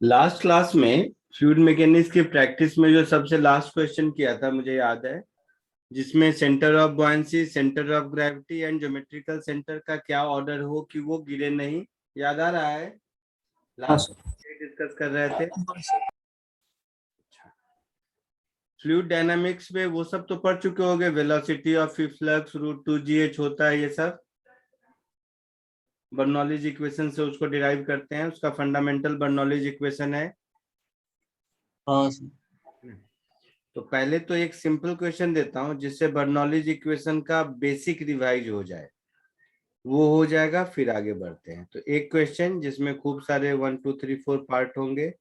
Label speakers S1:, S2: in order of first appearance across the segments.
S1: Last class में fluid mechanics की practice में जो सबसे लास्ट क्वेश्चन किया था मुझे याद है, जिसमें centre of buoyancy, centre of gravity and geometrical centre का क्या ऑर्डर हो कि वो गिरे नहीं। याद आ रहा है?
S2: हाँ
S1: लास्ट
S2: सर।
S1: डिस्कस कर रहे थे। फ्लूइड डायनामिक्स में वो सब तो पढ़ चुके होंगे, velocity of flux root 2gh होता है, ये सब बर्नौलीज इक्वेशन से उसको डिराइव करते हैं। उसका फंडामेंटल बर्नौलीज इक्वेशन है।
S2: हाँ सर।
S1: तो पहले तो एक सिंपल क्वेश्चन देता हूं जिससे बर्नौलीज इक्वेशन का बेसिक रिवाइज हो जाए, वो हो जाएगा, फिर आगे बढ़ते हैं। तो एक क्वेश्चन जिसमें खूब सारे 1 2 3 4 पार्ट होंगे,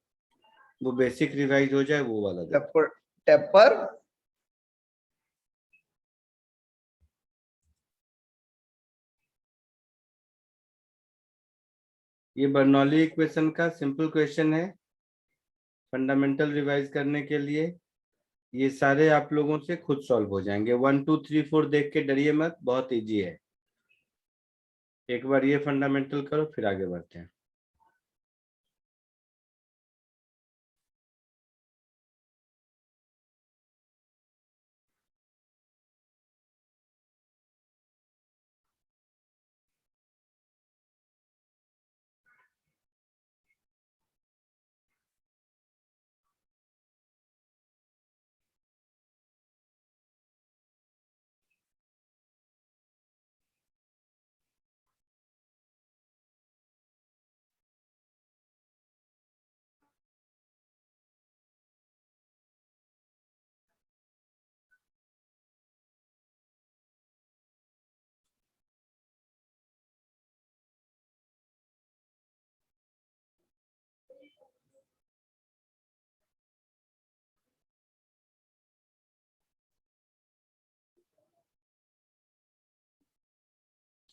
S1: वो बेसिक रिवाइज हो जाए, वो वाला देता
S2: टेपर टेपर।
S1: हूं। ये बर्नौली इक्वेशन का सिंपल क्वेश्चन है, फंडामेंटल रिवाइज करने के लिए। ये सारे आप लोगों से खुद सॉल्व हो जाएंगे। 1 2 3 4 देख के डरिए मत, बहुत इजी है। एक बार ये फंडामेंटल करो, फिर आगे बढ़ते हैं।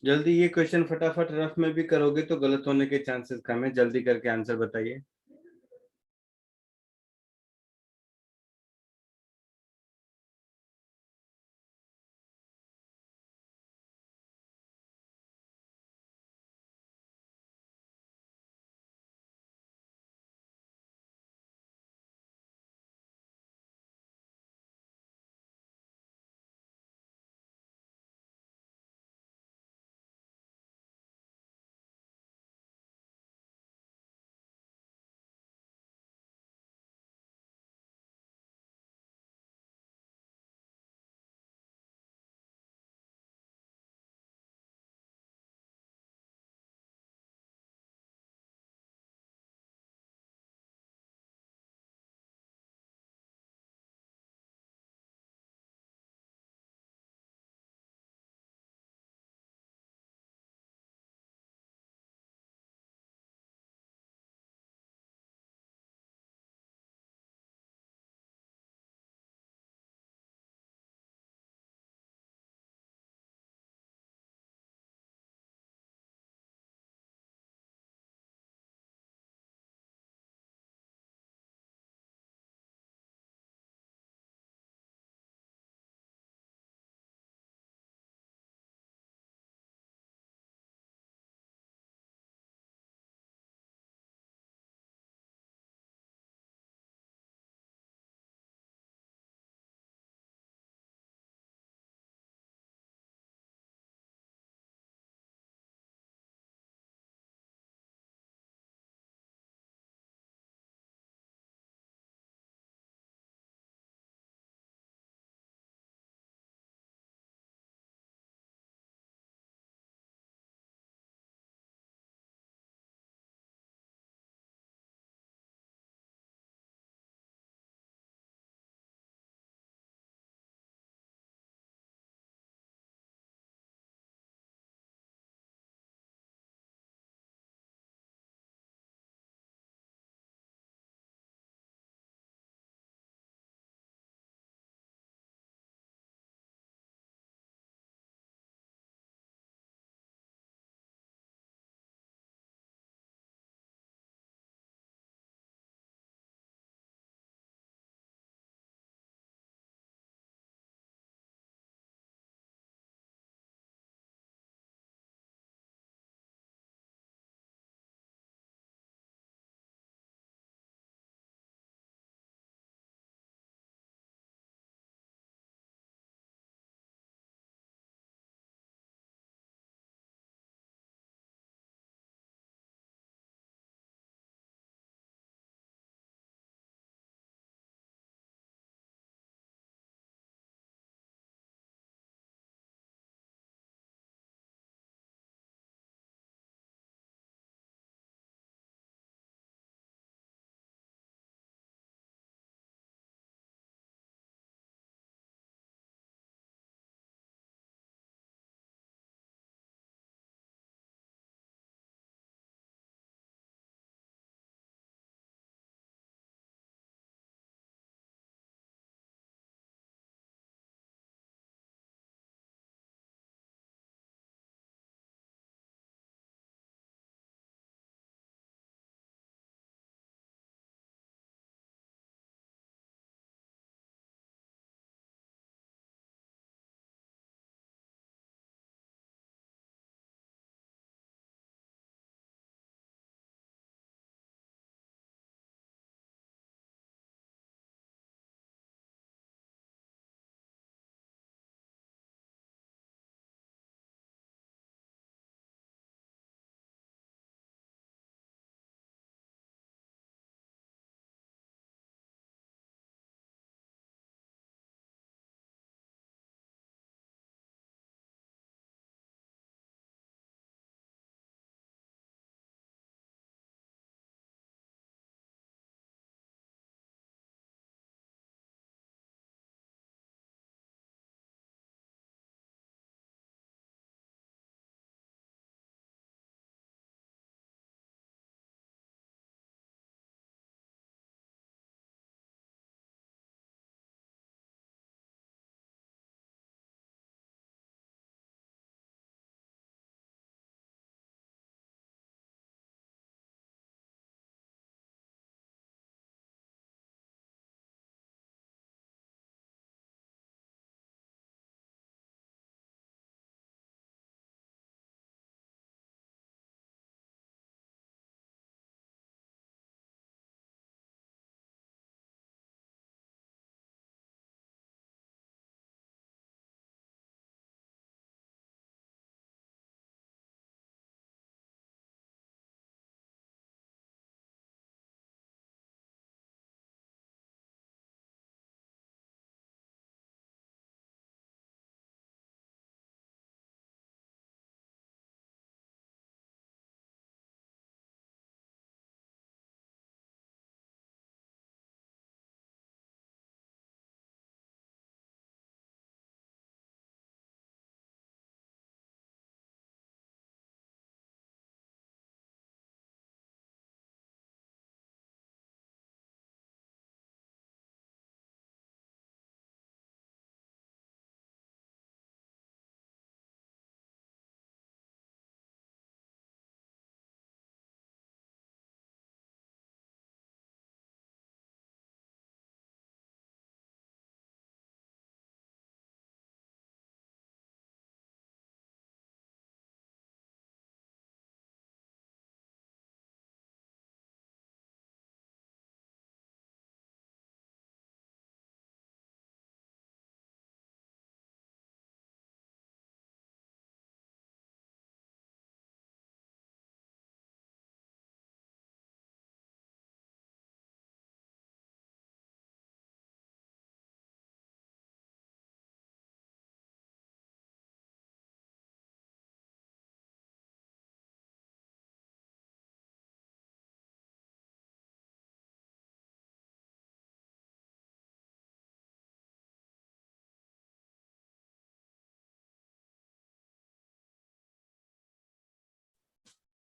S1: जल्दी ये क्वेश्चन फटाफट रफ में भी करोगे तो गलत होने के चांसेस कम है। जल्दी करके आंसर बताइए।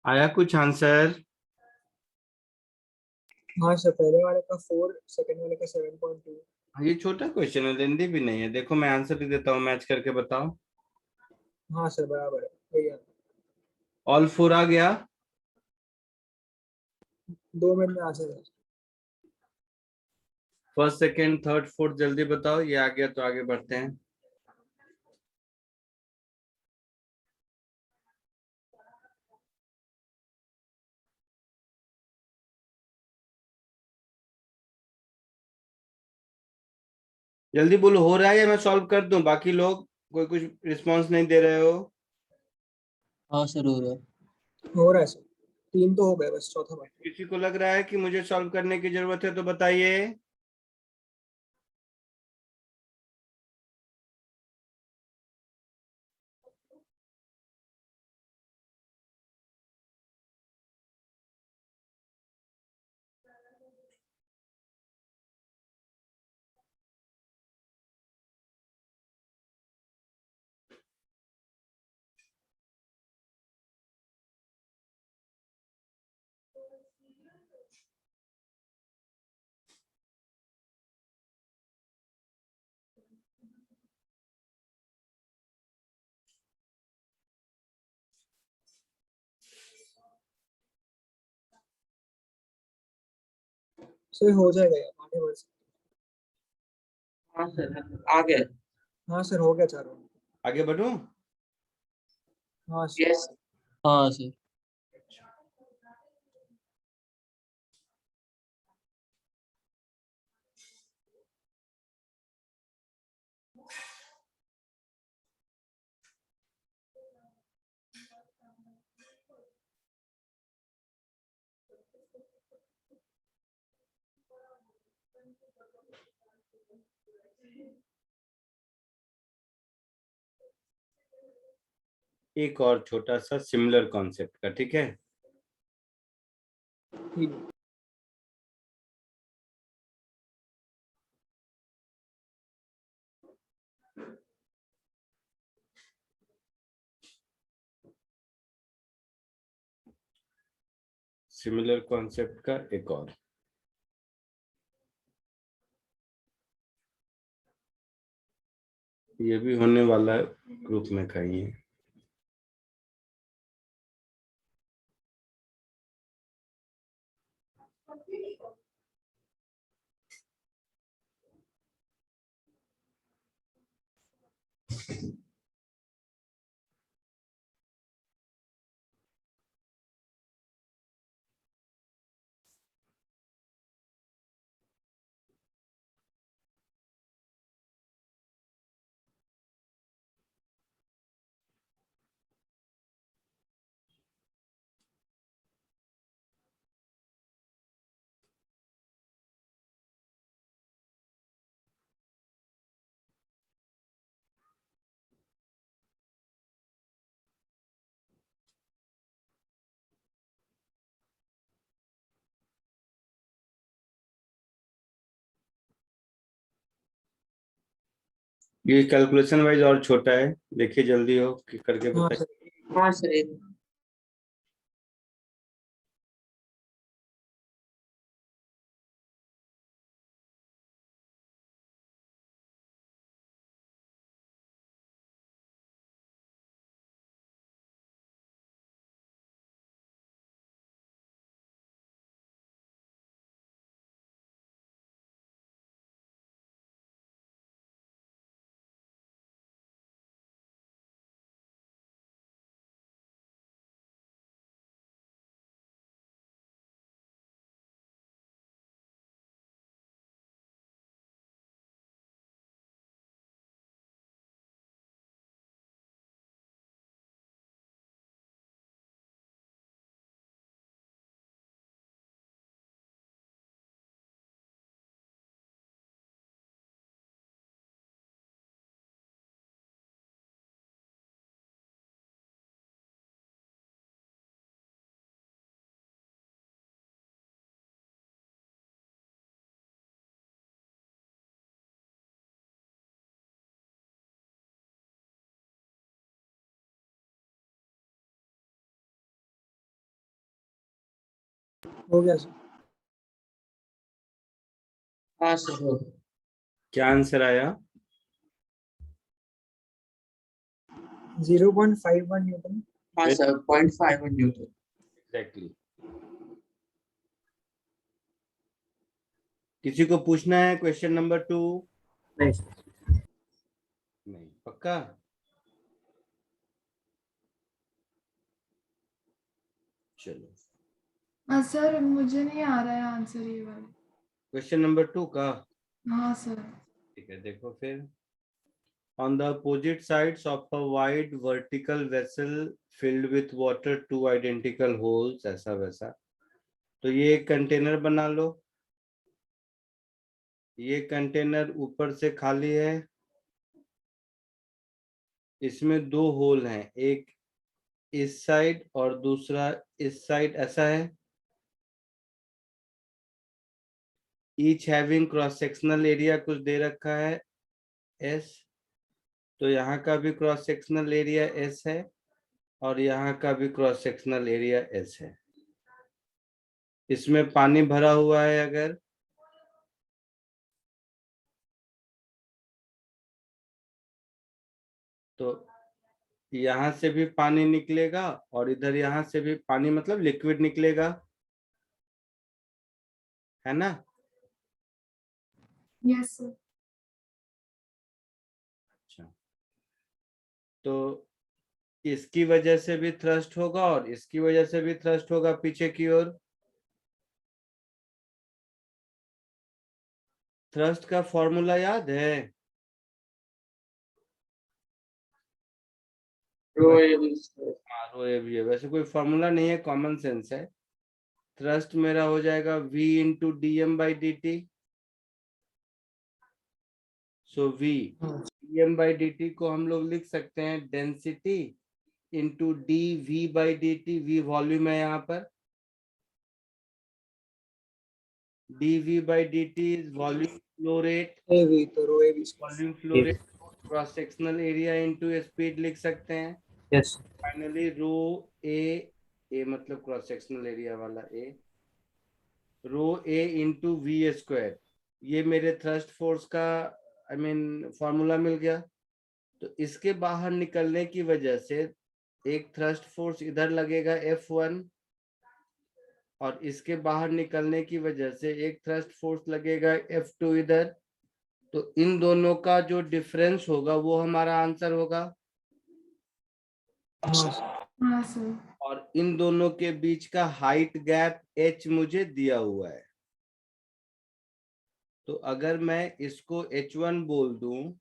S1: आया कुछ आंसर?
S3: हाँ सर, पहले वाले का 4, सेकंड वाले का 7.2।
S1: ये छोटा क्वेश्चन है, लेंदी भी नहीं है। देखो मैं आंसर भी देता हूँ, मैच करके बताओ।
S3: हाँ सर, बराबर है, यही है।
S1: ऑल फोर आ गया।
S3: 2 मिनट में आंसर है।
S1: फर्स्ट सेकंड थर्ड फोर्थ जल्दी बताओ, ये आ गया तो आगे बढ़ते हैं। जल्दी बोलो, हो रहा है या मैं सॉल्व कर दूं? बाकी लोग कोई कुछ रिस्पांस नहीं दे रहे हो।
S2: हाँ सर हो रहा है।
S3: हो रहा है सर, 3 तो हो गए, बस चौथा बाकी है।
S1: किसी को लग रहा है कि मुझे सॉल्व करने की जरूरत है तो बताइए।
S3: सर हो जाएगा यार, आगे बढ़ सकते
S2: हाँ सर आ गया।
S3: हैं। हाँ सर, हो गया चारों।
S1: आगे बढ़ूं?
S3: हाँ सर।
S2: यस। हाँ सर।
S1: एक और छोटा सा सिमिलर कॉन्सेप्ट का, ठीक है।
S3: ठीक है।
S1: सिमिलर कॉन्सेप्ट का एक और, ये भी होने वाला है ग्रुप में कहीं। ये कैलकुलेशन वाइज और छोटा है, देखिए जल्दी हो कि करके
S3: हाँ
S1: बताइए।
S3: सर।
S2: हाँ सर।
S3: हो गया सर।
S2: हाँ सर हो गया।
S1: क्या आंसर आया?
S3: 0.51 न्यूटन।
S2: हाँ सर 0.51 न्यूटन।
S1: एग्जैक्टली। किसी को पूछना है क्वेश्चन नंबर 2?
S2: नहीं सर।
S1: नहीं, पक्का? चलो,
S4: सर मुझे नहीं आ रहा है आंसर ये वाला।
S1: क्वेश्चन नंबर 2 का।
S4: हाँ सर।
S1: ठीक है, देखो फिर। On the opposite sides of a wide vertical vessel filled with water, two identical holes, ऐसा वैसा। तो ये एक कंटेनर बना लो। ये कंटेनर ऊपर से खाली है, इसमें दो होल हैं, एक इस साइड और दूसरा इस साइड, ऐसा है। Each having cross sectional area कुछ दे रखा है एस। तो यहाँ का भी क्रॉस सेक्शनल एरिया एस है और यहाँ का भी क्रॉस सेक्शनल एरिया एस है। इसमें पानी भरा हुआ है, अगर तो यहाँ से भी पानी निकलेगा और इधर यहाँ से भी पानी, मतलब लिक्विड निकलेगा, है ना?
S4: Yes sir.
S1: अच्छा, तो इसकी वजह से भी थ्रस्ट होगा और इसकी वजह से भी थ्रस्ट होगा पीछे की ओर। थ्रस्ट का फॉर्मूला याद है?
S2: रो ए बी
S1: रो ए भी है, वैसे कोई फॉर्मूला नहीं है, कॉमन सेंस है। थ्रस्ट मेरा हो जाएगा v into D M by D T. So v D M by D T को हम लोग लिख सकते हैं density into D V by D T. V volume है यहाँ पर, dv by dt is volume flow rate।
S3: AV तो rho AV.
S1: Volume flow rate cross sectional area into speed लिख सकते हैं।
S2: यस
S1: फाइनली रो ए मतलब क्रॉस सेक्शनल एरिया वाला ए, रो ए into we square. ये मेरे थ्रस्ट फोर्स का आई मीन फॉर्मूला मिल गया। तो इसके बाहर निकलने की वजह से एक थ्रस्ट फोर्स इधर लगेगा F1 और इसके बाहर निकलने की वजह से एक थ्रस्ट फोर्स लगेगा F2 इधर। तो इन दोनों का जो डिफरेंस होगा वो हमारा आंसर होगा।
S4: हाँ सर।
S1: और इन दोनों के बीच का हाइट गैप h मुझे दिया हुआ है। तो अगर मैं इसको h1 बोल दूं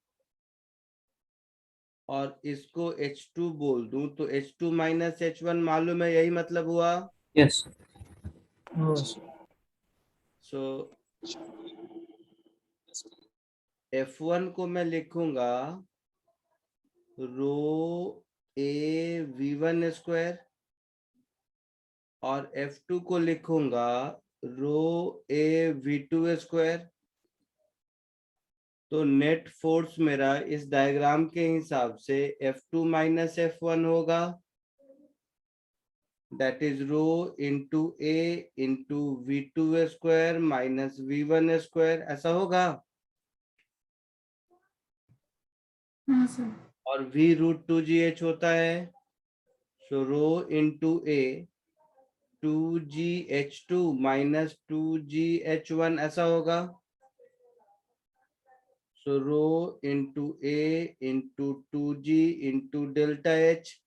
S1: और इसको h2 बोल दूं तो h2 माइनस h1 मालूम है, यही मतलब हुआ।
S2: यस
S1: सो F1 को मैं लिखूंगा रो ए v1 स्क्वायर और F2 को लिखूंगा रो ए v2 स्क्वायर। तो नेट फोर्स मेरा इस डायग्राम के हिसाब से F2 माइनस F1 होगा, that is rho into A into v2 square minus v1 square, ऐसा होगा।
S4: हाँ सर।
S1: और v रूट 2gh होता है। सो रो इंटू ए 2gh2 माइनस 2gh1 ऐसा होगा। So rho into A into 2g into delta H.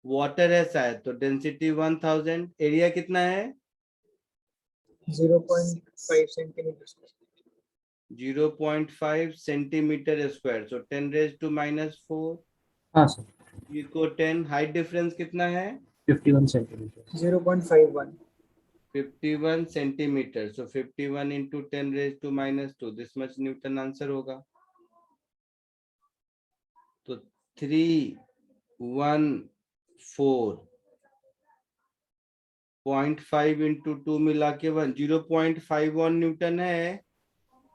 S1: Water है शायद, तो डेंसिटी 1000। एरिया कितना है?
S3: 0.5 centimetre.
S1: 0.5 centimetre square. So 10 raise to minus 4
S2: हाँ सर
S1: इको 10। हाइट डिफरेंस कितना है?
S2: 51 centimetre
S3: 0.51।
S1: 51 centimetre. So 51 into 10 raise to minus 2, this much newton answer होगा। तो 314.5 इंटू 2 मिला के 0.51 न्यूटन है।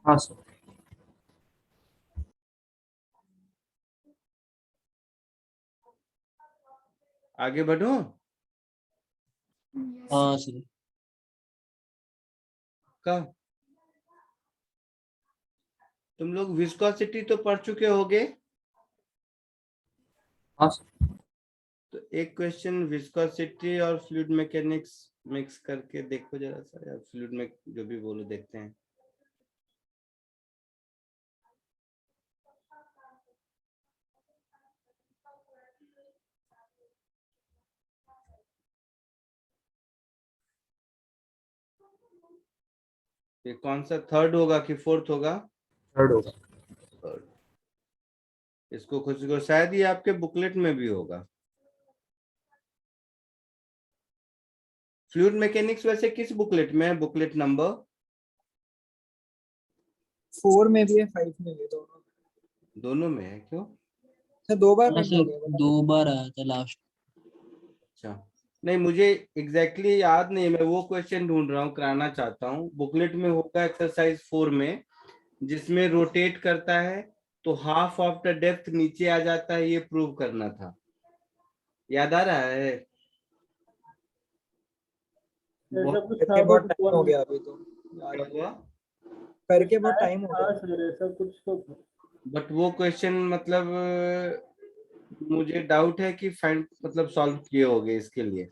S2: हाँ सर
S1: आगे बढ़ो।
S4: यस
S2: हाँ
S4: सर।
S2: सर
S1: पक्का? तुम लोग विस्कोसिटी तो पढ़ चुके होगे।
S2: हाँ सर।
S1: तो एक क्वेश्चन विस्कोसिटी और फ्लूइड मैकेनिक्स मिक्स करके देखो जरा सा, या फ्लूइड में जो भी बोलो देखते हैं। ये कौन सा थर्ड होगा कि फोर्थ होगा?
S2: थर्ड होगा।
S1: थर्ड। इसको खुद को शायद ये आपके बुकलेट में भी होगा। फ्लूइड मैकेनिक्स वैसे किस बुकलेट में है, बुकलेट नंबर?
S3: 4 में भी है, 5 में भी है, दोनों।
S1: दोनों में है क्यों?
S3: सर 2 बार
S2: हाँ
S3: print हो
S2: सर,
S3: गया, बता
S2: 2 बार आया था लास्ट।
S1: अच्छा, नहीं मुझे एग्जैक्टली याद नहीं, मैं वो क्वेश्चन ढूंढ रहा हूँ, कराना चाहता हूँ। बुकलेट में होगा एक्सरसाइज 4 में, जिसमें रोटेट करता है तो हाफ ऑफ द डेप्थ नीचे आ जाता है, ये प्रूव करना था। याद आ रहा है? बहुत
S3: करके बहुत टाइम हो गया अभी तो। याद
S1: हुआ।
S3: करके बहुत टाइम हो गया।
S2: सब कुछ तो
S1: बट वो क्वेश्चन मतलब मुझे डाउट है कि फाइंड मतलब सॉल्व किए होगे इसके लिए।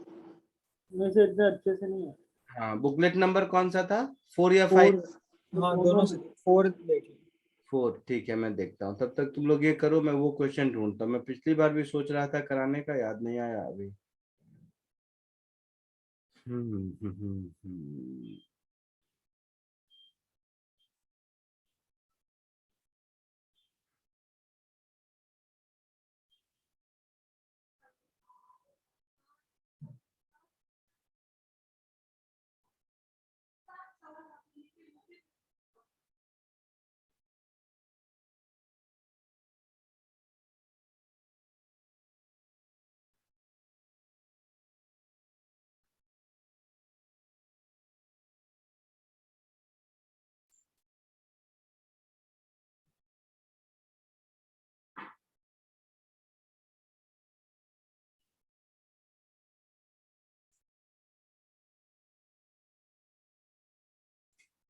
S2: वैसे इतना अच्छे से नहीं है।
S1: हाँ, बुकलेट नंबर कौन सा था, 4 या 5?
S3: 4, हाँ दोनों से 4 देख ली।
S1: 4, ठीक है, मैं देखता हूँ। तब तक तुम लोग ये करो, मैं वो क्वेश्चन ढूंढता हूँ। मैं पिछली बार भी सोच रहा था कराने का, याद नहीं आया अभी। हम्म हम्म हम्म हम्म।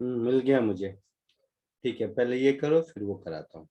S1: मिल गया मुझे। ठीक है, पहले ये करो फिर वो कराता हूँ।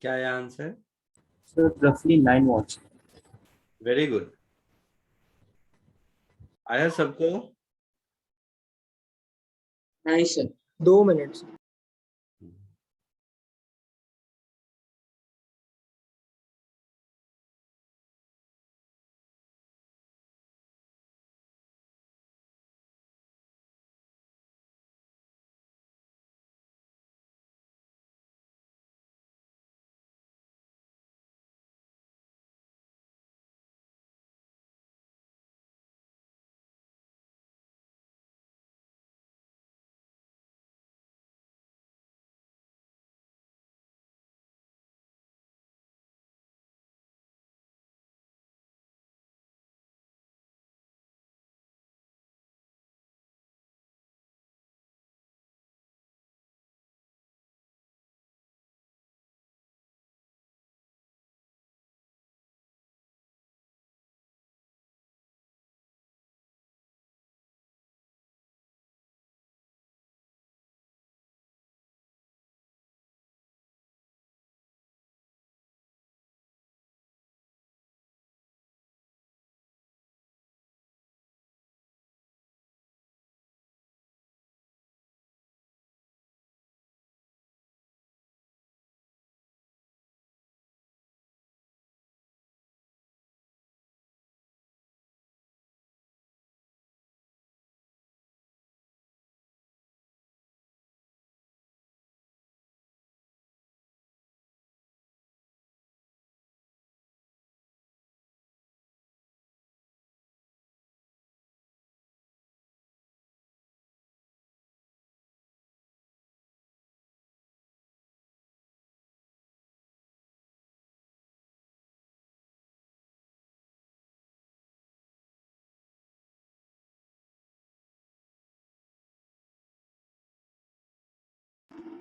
S1: क्या है आंसर?
S2: सर रफली 9 वॉट्स।
S1: Very good. आया सबको?
S2: नहीं सर।
S3: 2 मिनट्स।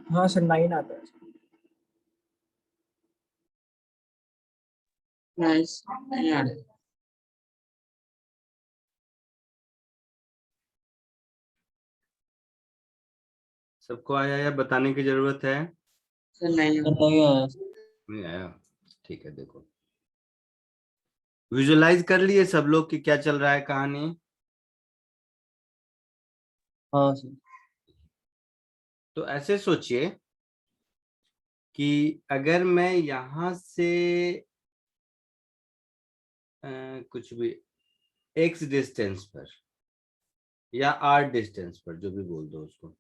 S3: हाँ सर 9 आता है
S2: नाइस नहीं आ रहा
S1: सबको आया या बताने की जरूरत है?
S2: सर नहीं आया
S1: नहीं आया, ठीक है। देखो, विजुअलाइज कर लिए सब लोग कि क्या चल रहा है कहानी?
S2: हाँ सर
S1: तो ऐसे सोचिए कि अगर मैं यहां से कुछ भी x डिस्टेंस पर या r डिस्टेंस पर, जो भी बोल दो उसको,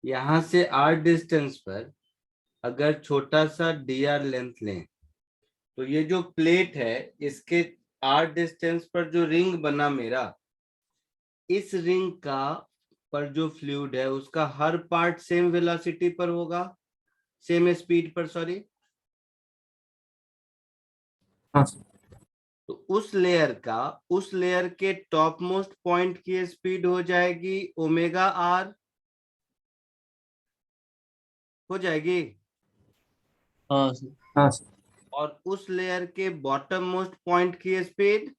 S1: यहां से r डिस्टेंस पर अगर छोटा सा dr लेंथ लें, तो ये जो प्लेट है इसके r डिस्टेंस पर जो रिंग बना मेरा, इस रिंग का पर जो फ्लूइड है उसका हर पार्ट सेम वेलोसिटी पर होगा, सेम स्पीड पर, सॉरी।
S2: हाँ सर
S1: तो उस लेयर के टॉप मोस्ट पॉइंट की स्पीड हो जाएगी ओमेगा आर, हो जाएगी।
S2: हाँ सर
S1: और उस लेयर के बॉटम मोस्ट पॉइंट की स्पीड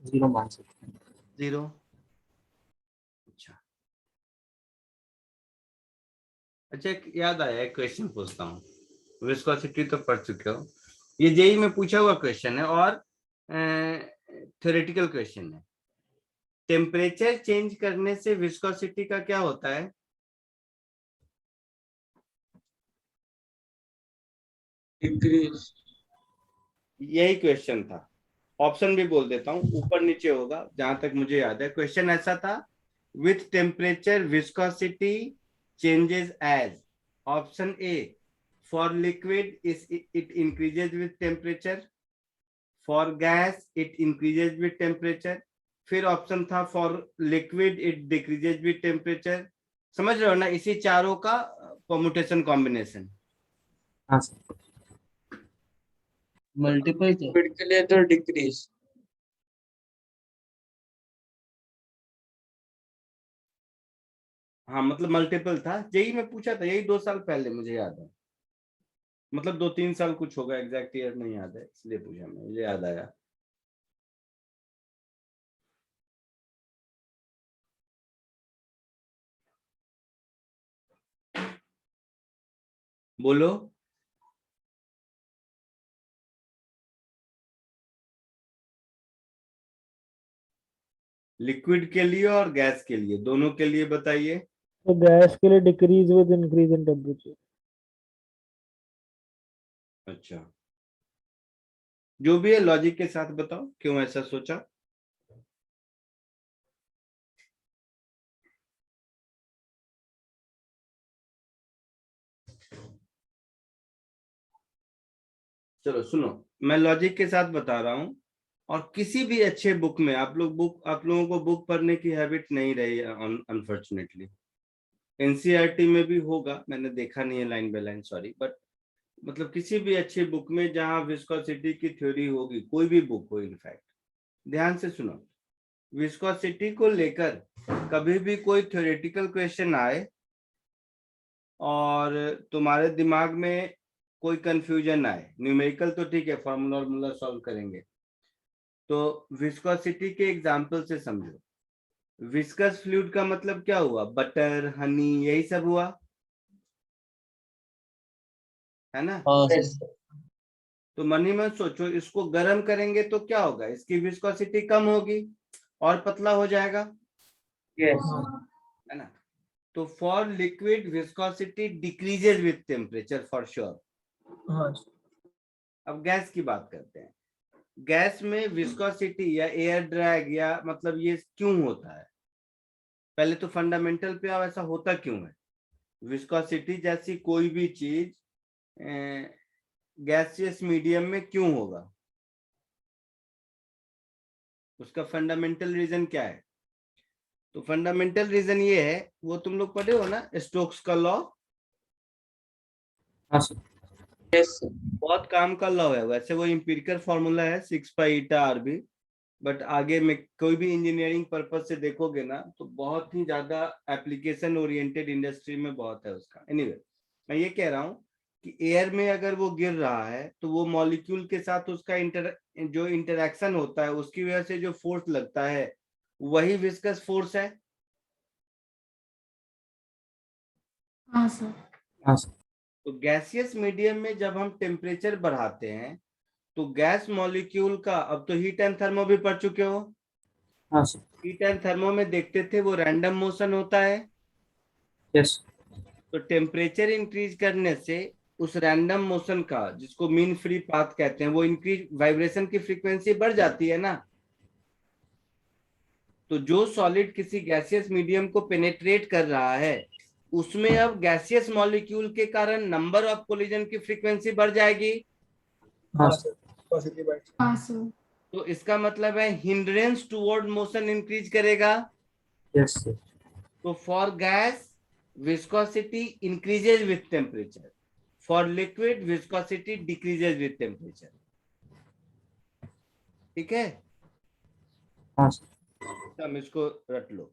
S2: 0 मान सकते हैं
S1: 0। अच्छा अच्छा, एक याद आया, एक क्वेश्चन पूछता हूँ। विस्कोसिटी तो पढ़ चुके हो, ये जेई में पूछा हुआ क्वेश्चन है और थ्योरेटिकल क्वेश्चन है। टेम्परेचर चेंज करने से विस्कोसिटी का क्या होता है?
S2: इंक्रीज
S1: यही क्वेश्चन था। ऑप्शन भी बोल देता हूँ, ऊपर नीचे होगा जहां तक मुझे याद है। क्वेश्चन ऐसा था, with temperature viscosity changes as, option A for liquid it increases with temperature, for gas it increases with temperature, फिर ऑप्शन था for liquid it decreases with temperature. समझ रहे हो ना, इसी चारों का परमुटेशन कॉम्बिनेशन।
S2: हाँ सर मल्टीपल लिक्विड के लिए तो डिक्रीज
S1: हाँ मतलब मल्टीपल था, जेई में पूछा था, यही 2 साल पहले मुझे याद है, मतलब 2-3 साल कुछ होगा, एग्जैक्ट ईयर नहीं याद है, इसलिए पूछा, मुझे याद आया। बोलो। लिक्विड के लिए और गैस के लिए, दोनों के लिए बताइए।
S5: तो गैस के लिए decrease with increase in temperature.
S1: अच्छा, जो भी है लॉजिक के साथ बताओ क्यों ऐसा सोचा। चलो सुनो, मैं लॉजिक के साथ बता रहा हूं। और किसी भी अच्छे बुक में आप लोगों को बुक पढ़ने की हैबिट नहीं रही अनफॉर्चुनेटली। एनसीईआरटी में भी होगा, मैंने देखा नहीं है line by line, sorry, but मतलब किसी भी अच्छी बुक में जहां विस्कोसिटी की थ्योरी होगी, कोई भी बुक हो इनफैक्ट, ध्यान से सुनो, विस्कोसिटी को लेकर कभी भी कोई थ्योरेटिकल क्वेश्चन आए और तुम्हारे दिमाग में कोई कंफ्यूजन आए, न्यूमेरिकल तो ठीक है, फॉर्मूला सॉल्व करेंगे, तो विस्कोसिटी के एग्जांपल से समझो। विस्कस फ्लूइड का मतलब क्या हुआ? बटर, हनी, यही सब हुआ, है ना?
S2: हाँ सर
S1: तो मन ही में सोचो, इसको गर्म करेंगे तो क्या होगा? इसकी विस्कोसिटी कम होगी और पतला हो जाएगा,
S2: यस
S1: है ना? तो for liquid viscosity decreases with temperature for sure.
S3: हाँ
S1: अब गैस की बात करते हैं। गैस में विस्कोसिटी या एयर ड्रैग या मतलब ये क्यों होता है? पहले तो फंडामेंटल पे आओ, ऐसा होता क्यों है? विस्कोसिटी जैसी कोई भी चीज गैसियस मीडियम में क्यों होगा? उसका फंडामेंटल रीजन क्या है? तो फंडामेंटल रीजन ये है, वो तुम लोग पढ़े हो ना, स्टोक्स का लॉ।
S2: हाँ सर यस सर
S1: बहुत काम का लॉ है, वैसे वो इंपिरिकल फॉर्मूला है 6π/RB, बट आगे में कोई भी इंजीनियरिंग पर्पज से देखोगे ना तो बहुत ही ज्यादा एप्लीकेशन ओरिएंटेड इंडस्ट्री में बहुत है उसका। एनीवे मैं ये कह रहा हूँ कि एयर में अगर वो गिर रहा है तो वो मॉलिक्यूल के साथ उसका जो इंटरेक्शन होता है उसकी वजह से जो फोर्स लगता है वही विस्कस फोर्स है।
S4: हाँ सर।
S2: हाँ सर।
S1: तो गैसियस मीडियम में जब हम टेम्परेचर बढ़ाते हैं तो गैस मॉलिक्यूल का, अब तो हीट एंड थर्मो भी पढ़ चुके हो,
S2: हाँ सर।
S1: हीट एंड थर्मो में देखते थे वो रैंडम मोशन होता है।
S2: यस।
S1: तो टेम्परेचर इंक्रीज करने से उस रैंडम मोशन का, जिसको मीन फ्री पाथ कहते हैं, वो इंक्रीज वाइब्रेशन की फ्रीक्वेंसी बढ़ जाती है ना। तो जो सॉलिड किसी गैसियस मीडियम को पेनेट्रेट कर रहा है उसमें अब गैसियस मॉलिक्यूल के कारण नंबर ऑफ कोलिजन की फ्रीक्वेंसी बढ़ जाएगी।
S3: हाँ सर, पॉजिटिव बाइट।
S4: हाँ सर।
S1: तो इसका मतलब है हिंड्रेंस टुवर्ड मोशन इंक्रीज करेगा।
S2: Yes sir.
S1: तो for gas viscosity increases with temperature, for liquid viscosity decreases with temperature. ठीक है,
S2: हाँ सर।
S1: हम इसको रट लो।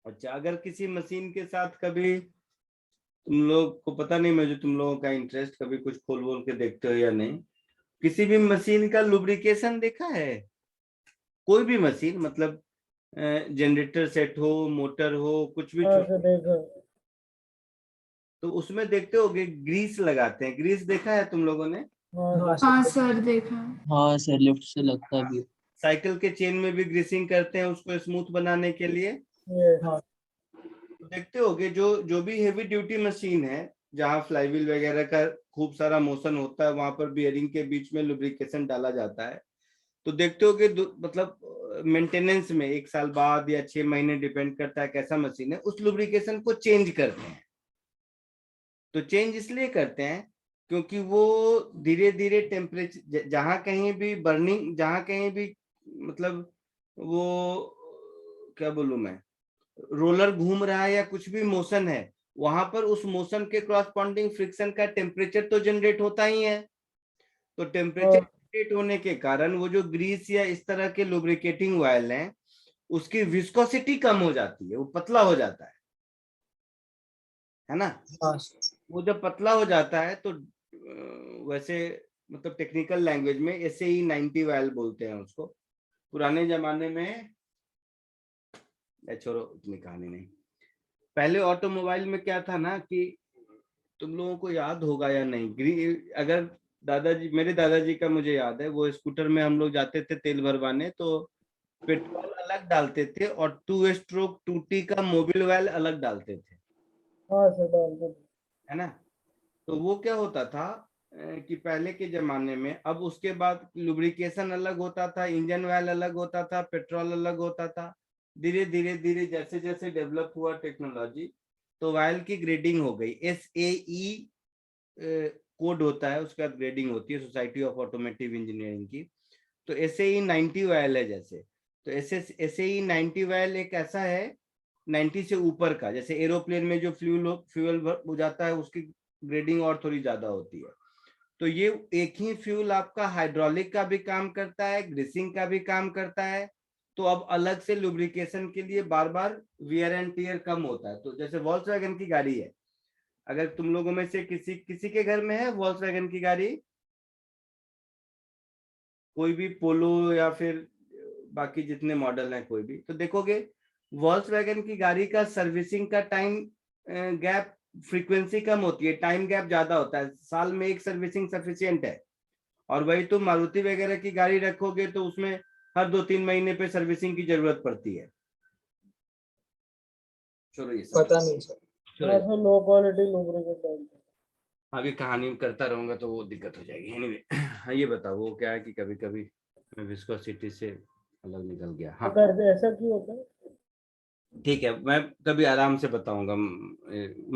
S1: अच्छा, अगर किसी मशीन के साथ कभी तुम लोग को पता नहीं, मुझे तुम लोगों का इंटरेस्ट, कभी कुछ खोल बोल के देखते हो या नहीं, किसी भी मशीन का लुब्रिकेशन देखा है? कोई भी मशीन, मतलब जनरेटर सेट हो, मोटर हो, कुछ भी
S5: हाँ सर देखा।
S1: तो उसमें देखते होगे ग्रीस लगाते हैं। ग्रीस देखा है तुम लोगों ने?
S5: हाँ
S4: हाँ सर देखा।
S2: हाँ सर, लिफ्ट से लगता भी है।
S1: साइकिल के चेन में भी ग्रीसिंग करते हैं उसको स्मूथ बनाने के लिए।
S5: ये
S3: हाँ
S1: तो देखते होगे जो भी हेवी ड्यूटी मशीन है जहाँ फ्लाईव्हील वगैरह का खूब सारा मोशन होता है, वहां पर बियरिंग के बीच में लुब्रिकेशन डाला जाता है। तो देखते होगे मतलब मेंटेनेंस में 1 साल बाद या 6 महीने, डिपेंड करता है कैसा मशीन है, उस लुब्रिकेशन को चेंज करते हैं। तो चेंज इसलिए करते हैं क्योंकि वो धीरे धीरे टेम्परेचर, जहां कहीं भी बर्निंग, जहां कहीं भी मतलब वो क्या बोलूं मैं, रोलर घूम रहा है या कुछ भी मोशन है, वहां पर उस मोशन के क्रॉसपॉन्डिंग फ्रिक्शन का टेम्परेचर तो जनरेट होता ही है। तो टेम्परेचर जनरेट होने के कारण वो जो ग्रीस या इस तरह के लुब्रिकेटिंग ऑयल हैं उसकी विस्कोसिटी कम हो जाती है, वो पतला हो जाता है ना।
S3: हाँ सर।
S1: वो जब पतला हो जाता है तो वैसे मतलब टेक्निकल लैंग्वेज में SAE 90 वायल बोलते हैं उसको। पुराने जमाने में, छोड़ो इतनी कहानी नहीं, पहले ऑटोमोबाइल में क्या था ना कि तुम लोगों को याद होगा या नहीं, अगर दादाजी, मेरे दादाजी का मुझे याद है, वो स्कूटर में हम लोग जाते थे तेल भरवाने, तो पेट्रोल अलग डालते थे और 2 स्ट्रोक 2T का मोबिल ऑयल अलग डालते थे,
S5: हाँ सर डालते थे।
S1: है ना। तो वो क्या होता था कि पहले के जमाने में, अब उसके बाद लुब्रिकेशन अलग होता था, इंजन ऑयल अलग होता था, पेट्रोल अलग होता था। धीरे धीरे धीरे जैसे जैसे डेवलप हुआ टेक्नोलॉजी, तो ऑयल की ग्रेडिंग हो गई। SAE कोड होता है, उसके बाद ग्रेडिंग होती है, सोसाइटी ऑफ ऑटोमेटिव इंजीनियरिंग की। तो SAE 90 ऑयल है जैसे, तो SAE 90 ऑयल एक ऐसा है 90 से ऊपर का, जैसे एरोप्लेन में जो फ्यूल हो जाता है उसकी ग्रेडिंग और थोड़ी ज्यादा होती है। तो ये एक ही फ्यूल आपका हाइड्रोलिक का भी काम करता है, ग्रीसिंग का भी काम करता है। तो अब अलग से लुब्रिकेशन के लिए बार बार वियर एंड टियर कम होता है। तो जैसे वॉल्क्सवैगन की गाड़ी है, अगर तुम लोगों में से किसी किसी के घर में है वॉल्क्सवैगन की गाड़ी, कोई भी पोलो या फिर बाकी जितने मॉडल हैं कोई भी, तो देखोगे वॉल्क्सवैगन की गाड़ी का सर्विसिंग का टाइम गैप, फ्रीक्वेंसी कम होती है, टाइम गैप ज्यादा होता है, साल में एक सर्विसिंग सफिशियंट है। और वही तुम मारुति वगैरह की गाड़ी रखोगे तो उसमें हर 2-3 महीने पे सर्विसिंग की जरूरत पड़ती है। चलो ये सब
S3: पता नहीं सर।
S5: हाँ सर लो क्वालिटी लुब्रिकेंट डालते हैं।
S1: आगे कहानी करता रहूंगा तो वो दिक्कत हो जाएगी। एनीवे, हाँ ये बताओ, वो क्या है कि कभी कभी विस्कोसिटी से अलग निकल गया।
S5: तो
S1: हाँ
S5: करते ऐसा क्यों होता है?
S1: ठीक है, मैं कभी आराम से बताऊंगा,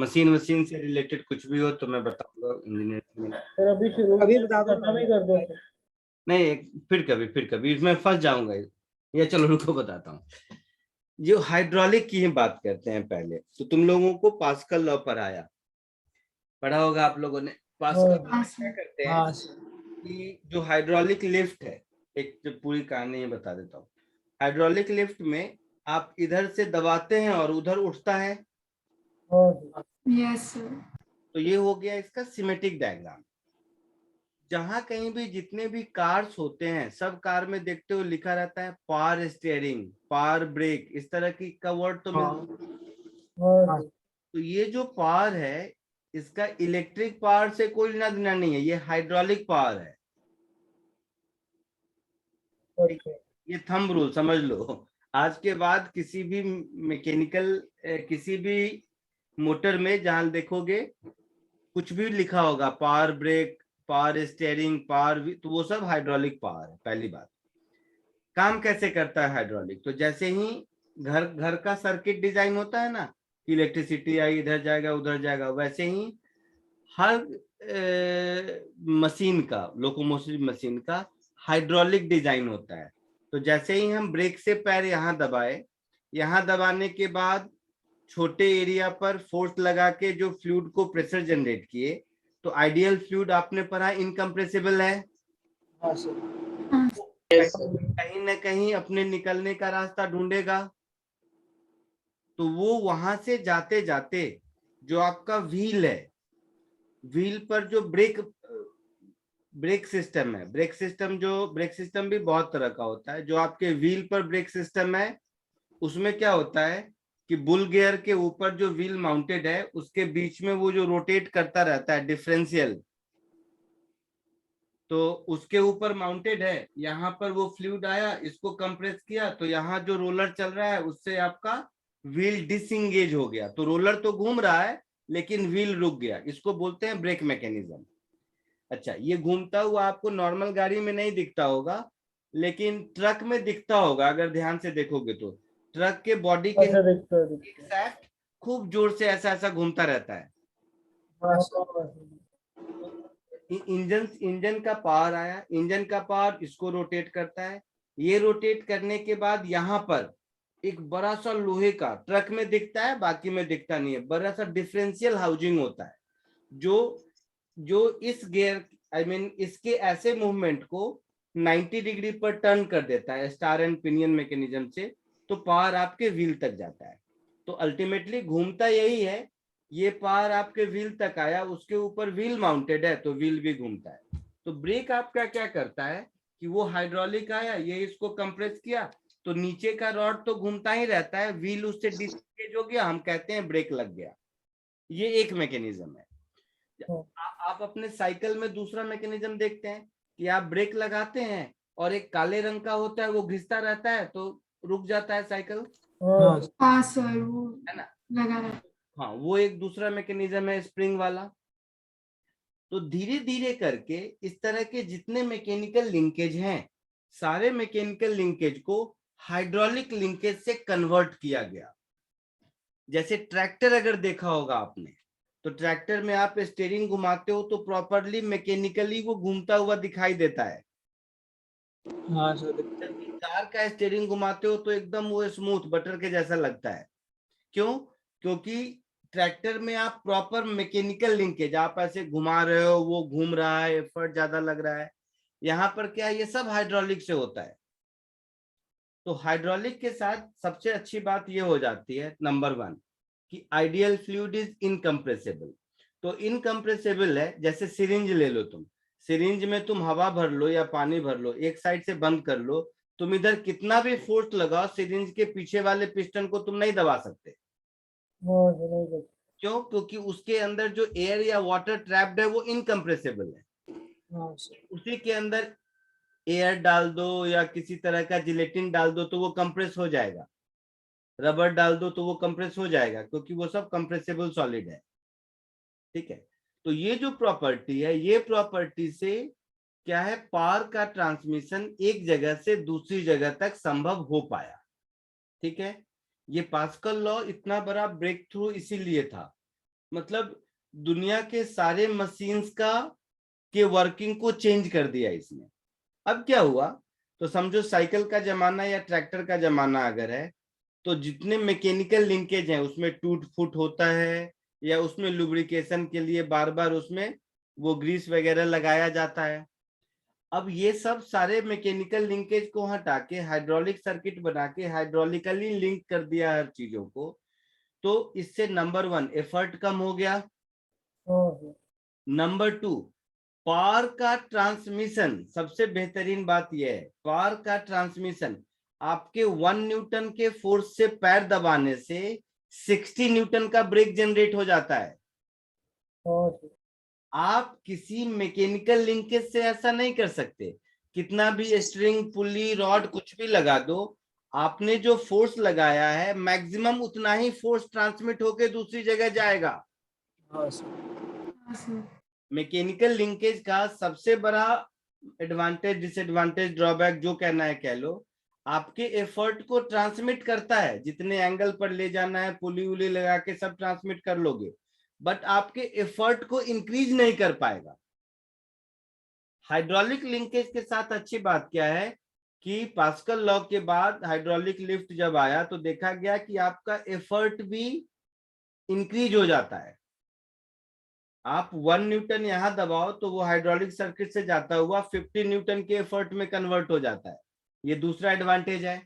S1: मशीन वशीन से रिलेटेड कुछ भी हो तो मैं बताऊंगा इंजीनियरिंग में।
S5: सर अभी शुरू
S3: अभी बता दो
S5: खत्म ही कर दो सर।
S1: नहीं, फिर कभी इसमें फंस जाऊंगा, या चलो रुको बताता हूँ। जो हाइड्रोलिक की ही बात करते हैं पहले, तो तुम लोगों को पास्कल लॉ पढ़ा होगा आप लोगों ने। पास्कल लॉ
S4: हाँ
S1: में क्या
S4: सर।
S1: करते हैं
S3: हाँ सर।
S1: कि जो हाइड्रोलिक लिफ्ट है, एक जो पूरी कहानी बता देता हूँ। हाइड्रोलिक लिफ्ट में आप इधर से दबाते हैं और उधर उठता है।
S5: हाँ सर।
S4: Yes sir.
S1: तो ये हो गया इसका सिमेटिक डायग्राम। जहां कहीं भी जितने भी कार्स होते हैं सब कार में देखते हो लिखा रहता है पावर स्टीयरिंग, पावर ब्रेक, इस तरह की का वर्ड तो
S2: हाँ।
S1: मिलता।
S5: हाँ सर।
S1: तो ये जो पावर है इसका इलेक्ट्रिक पावर से कोई लेना देना नहीं है, ये हाइड्रोलिक पावर है।
S5: अच्छा।
S1: ये थंब रूल समझ लो। आज के बाद किसी भी मैकेनिकल किसी भी मोटर में जहां देखोगे कुछ भी लिखा होगा power brake, power steering, power, तो वो सब हाइड्रोलिक पावर है। पहली बात, काम कैसे करता है हाइड्रोलिक, तो जैसे ही घर घर का सर्किट डिजाइन होता है ना कि इलेक्ट्रिसिटी आई इधर जाएगा उधर जाएगा, वैसे ही हर मशीन का, लोकोमोटिव मशीन का हाइड्रोलिक डिजाइन होता है। तो जैसे ही हम ब्रेक से पैर यहाँ दबाए, यहाँ दबाने के बाद छोटे एरिया पर फोर्स लगा के जो फ्लूइड को प्रेशर जनरेट किए, तो आइडियल फ्लूइड आपने पढ़ा इनकम्प्रेसिबल है।
S5: हाँ सर।
S4: हाँ
S1: कहीं ना कहीं अपने निकलने का रास्ता ढूंढेगा। तो वो वहां से जाते जाते जो आपका व्हील है, व्हील पर जो ब्रेक सिस्टम है, ब्रेक सिस्टम भी बहुत तरह का होता है। जो आपके व्हील पर ब्रेक सिस्टम है उसमें क्या होता है कि बुल गियर के ऊपर जो व्हील माउंटेड है उसके बीच में वो जो रोटेट करता रहता है डिफरेंशियल, तो उसके ऊपर माउंटेड है। यहाँ पर वो फ्लूइड आया, इसको कंप्रेस किया, तो यहाँ जो रोलर चल रहा है उससे आपका व्हील डिसंगेज हो गया। तो रोलर तो घूम रहा है लेकिन व्हील रुक गया, इसको बोलते हैं ब्रेक मैकेनिज्म। अच्छा, ये घूमता हुआ आपको नॉर्मल गाड़ी में नहीं दिखता होगा लेकिन ट्रक में दिखता होगा। अगर ध्यान से देखोगे तो ट्रक के बॉडी के
S5: अच्छा दिखता है,
S1: एक
S5: दिखता है।
S1: शाफ्ट खूब जोर से ऐसा ऐसा घूमता रहता है।
S5: हाँ सर।
S1: इंजन का पावर आया, इंजन का पावर इसको रोटेट करता है। ये रोटेट करने के बाद यहाँ पर एक बड़ा सा लोहे का, ट्रक में दिखता है बाकी में दिखता नहीं है, बड़ा सा डिफरेंशियल हाउसिंग होता है जो जो इस गियर इसके ऐसे मूवमेंट को 90 डिग्री पर टर्न कर देता है स्टार एंड पिनियन मैकेनिज्म से। तो पावर आपके व्हील तक जाता है। तो अल्टीमेटली घूमता यही है, ये पावर आपके व्हील तक आया, उसके ऊपर व्हील माउंटेड है तो व्हील भी घूमता है। तो ब्रेक आपका क्या करता है कि वो हाइड्रोलिक आया, ये इसको कंप्रेस किया, तो नीचे का रॉड तो घूमता ही रहता है, व्हील उससे डिसएंगेज हो गया, हम कहते हैं ब्रेक लग गया। ये एक मैकेनिज्म है। आप अपने साइकिल में दूसरा मैकेनिज्म देखते हैं कि आप ब्रेक लगाते हैं और एक काले रंग का होता है वो घिसता रहता है तो रुक जाता है साइकिल,
S5: हाँ
S4: हाँ सर, वो
S1: है ना।
S4: लगा रहा।
S1: हाँ, वो एक दूसरा मैकेनिज्म है स्प्रिंग वाला। तो धीरे धीरे करके इस तरह के जितने मैकेनिकल लिंकेज हैं सारे मैकेनिकल लिंकेज को हाइड्रोलिक लिंकेज से कन्वर्ट किया गया। जैसे ट्रैक्टर अगर देखा होगा आपने, तो ट्रैक्टर में आप स्टीयरिंग घुमाते हो तो प्रॉपरली मैकेनिकली वो घूमता हुआ दिखाई देता है।
S2: हाँ सर।
S1: कार का स्टीयरिंग घुमाते हो तो एकदम वो स्मूथ बटर के जैसा लगता है। क्यों? क्योंकि ट्रैक्टर में आप प्रॉपर मैकेनिकल लिंकेज, आप ऐसे घुमा रहे हो वो घूम रहा है, एफर्ट ज्यादा लग रहा है। यहाँ पर क्या है, ये सब हाइड्रोलिक से होता है। तो हाइड्रोलिक के साथ सबसे अच्छी बात ये हो जाती है नंबर 1 कि आइडियल फ्लूइड इज इनकम्प्रेसिबल। तो इनकम्प्रेसिबल है, जैसे सिरिंज ले लो, तुम सिरिंज में तुम हवा भर लो या पानी भर लो, एक साइड से बंद कर लो, तुम इधर कितना भी फोर्स लगाओ सिरिंज के पीछे वाले पिस्टन को तुम नहीं दबा सकते।
S5: हाँ सर, नहीं दिखता।
S1: क्यों? क्योंकि उसके अंदर जो एयर या वाटर ट्रैप्ड है वो इनकम्प्रेसिबल है।
S2: हाँ सर।
S1: उसी के अंदर एयर डाल दो या किसी तरह का जिलेटिन डाल दो तो वो कंप्रेस हो जाएगा, रबर डाल दो तो वो कंप्रेस हो जाएगा, क्योंकि वो सब कंप्रेसिबल सॉलिड है। ठीक है। तो ये जो प्रॉपर्टी है, ये प्रॉपर्टी से क्या है, पावर का ट्रांसमिशन एक जगह से दूसरी जगह तक संभव हो पाया। ठीक है। ये पास्कल लॉ इतना बड़ा ब्रेक थ्रू इसीलिए था, मतलब दुनिया के सारे मशीन्स का के वर्किंग को चेंज कर दिया इसने। अब क्या हुआ, तो समझो साइकिल का जमाना या ट्रैक्टर का जमाना अगर है, तो जितने मैकेनिकल लिंकेज हैं उसमें टूट फूट होता है या उसमें लुब्रिकेशन के लिए बार बार उसमें वो ग्रीस वगैरह लगाया जाता है। अब ये सब सारे मैकेनिकल लिंकेज को हटा के हाइड्रोलिक सर्किट बना के हाइड्रोलिकली लिंक कर दिया हर चीजों को। तो इससे नंबर 1 एफर्ट कम हो गया,
S5: हाँ सर।
S1: नंबर 2, पावर का ट्रांसमिशन, सबसे बेहतरीन बात यह है, पावर का ट्रांसमिशन आपके 1 न्यूटन के फोर्स से पैर दबाने से 60 न्यूटन का ब्रेक जनरेट हो जाता है।
S5: हाँ सर।
S1: आप किसी मैकेनिकल लिंकेज से ऐसा नहीं कर सकते, कितना भी स्ट्रिंग पुली रॉड कुछ भी लगा दो, आपने जो फोर्स लगाया है मैक्सिमम उतना ही फोर्स ट्रांसमिट होके दूसरी जगह जाएगा।
S3: हाँ सर।
S4: हाँ सर।
S1: मैकेनिकल लिंकेज का सबसे बड़ा एडवांटेज, डिसएडवांटेज, ड्रॉबैक जो कहना है कह लो, आपके एफर्ट को ट्रांसमिट करता है, जितने एंगल पर ले जाना है पुली उली लगा के सब ट्रांसमिट कर लोगे, बट आपके एफर्ट को इंक्रीज नहीं कर पाएगा। हाइड्रोलिक लिंकेज के साथ अच्छी बात क्या है कि पास्कल लॉ के बाद हाइड्रोलिक लिफ्ट जब आया तो देखा गया कि आपका एफर्ट भी इंक्रीज हो जाता है। आप 1 न्यूटन यहां दबाओ तो वो हाइड्रोलिक सर्किट से जाता हुआ 50 न्यूटन के एफर्ट में कन्वर्ट हो जाता है। ये दूसरा एडवांटेज है।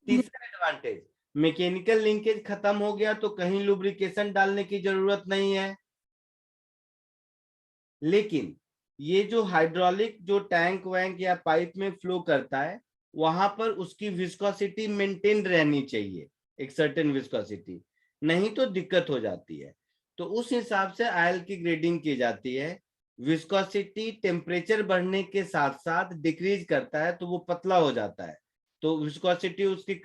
S1: तीसरा एडवांटेज, मैकेनिकल लिंकेज खत्म हो गया तो कहीं लुब्रिकेशन डालने की जरूरत नहीं है। लेकिन ये जो हाइड्रोलिक जो टैंक वैंक या पाइप में फ्लो करता है वहां पर उसकी विस्कोसिटी मेंटेन रहनी चाहिए, एक सर्टेन विस्कोसिटी, नहीं तो दिक्कत हो जाती है। तो उस हिसाब से आयल की ग्रेडिंग की जाती है। विस्कोसिटी टेम्परेचर बढ़ने के साथ साथ डिक्रीज करता है तो वो पतला हो जाता है, तो विस्कोसिटी उसकी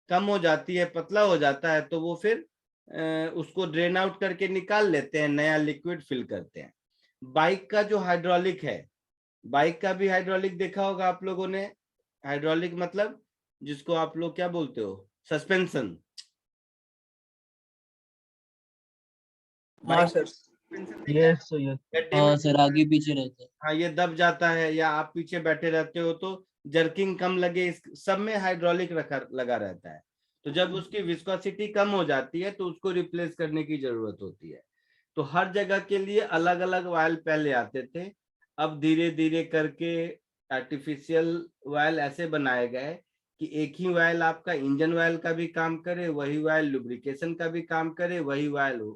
S1: कम हो जाती है, पतला हो जाता है, तो वो फिर उसको ड्रेन आउट करके निकाल लेते हैं, नया लिक्विड फिल करते हैं। बाइक का जो हाइड्रोलिक है, बाइक का भी हाइड्रोलिक देखा होगा आप लोगों ने। हाइड्रोलिक मतलब जिसको आप लोग क्या बोलते हो, सस्पेंशन।
S3: हाँ सर।
S5: Yes sir yes.
S6: हाँ सर, आगे पीछे रहते हैं।
S1: हाँ, ये दब जाता है या आप पीछे बैठे रहते हो तो जर्किंग कम लगे, इस सब में हाइड्रोलिक लगा रहता है। तो जब उसकी विस्कोसिटी कम हो जाती है तो उसको रिप्लेस करने की जरूरत होती है। तो हर जगह के लिए अलग अलग वायल पहले आते थे, अब धीरे धीरे करके आर्टिफिशियल वायल ऐसे बनाए गए कि एक ही वायल आपका इंजन वायल का भी काम करे, वही वायल लुब्रिकेशन का भी काम करे, वही वायल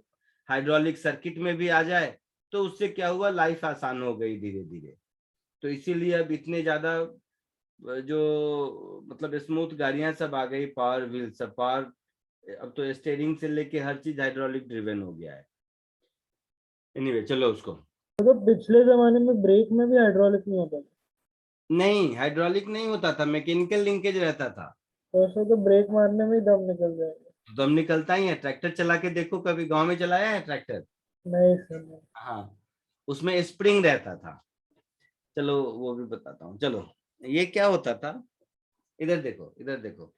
S1: हाइड्रोलिक सर्किट में भी आ जाए। तो उससे क्या हुआ, लाइफ आसान हो गई धीरे धीरे। तो इसीलिए अब इतने ज्यादा जो मतलब स्मूथ गाड़ियां सब आ गई, पावर व्हील सब, पावर, अब तो स्टीयरिंग से लेके हर चीज हाइड्रोलिक ड्रिवन हो गया है। एनीवे चलो उसको,
S5: तो पिछले जमाने में ब्रेक में भी हाइड्रोलिक नहीं होता था।
S1: नहीं हाइड्रोलिक नहीं होता था, मैकेनिकल लिंकेज रहता था।
S5: तो उससे तो ब्रेक मारने में ही दम निकल जाएगा।
S1: दम निकलता ही है, ट्रैक्टर चला के देखो, कभी गांव में चलाया है ट्रैक्टर?
S5: नहीं सर नहीं।
S1: हाँ, उसमें स्प्रिंग रहता था। चलो वो भी बताता हूँ। चलो ये क्या होता था, इधर देखो, इधर देखो,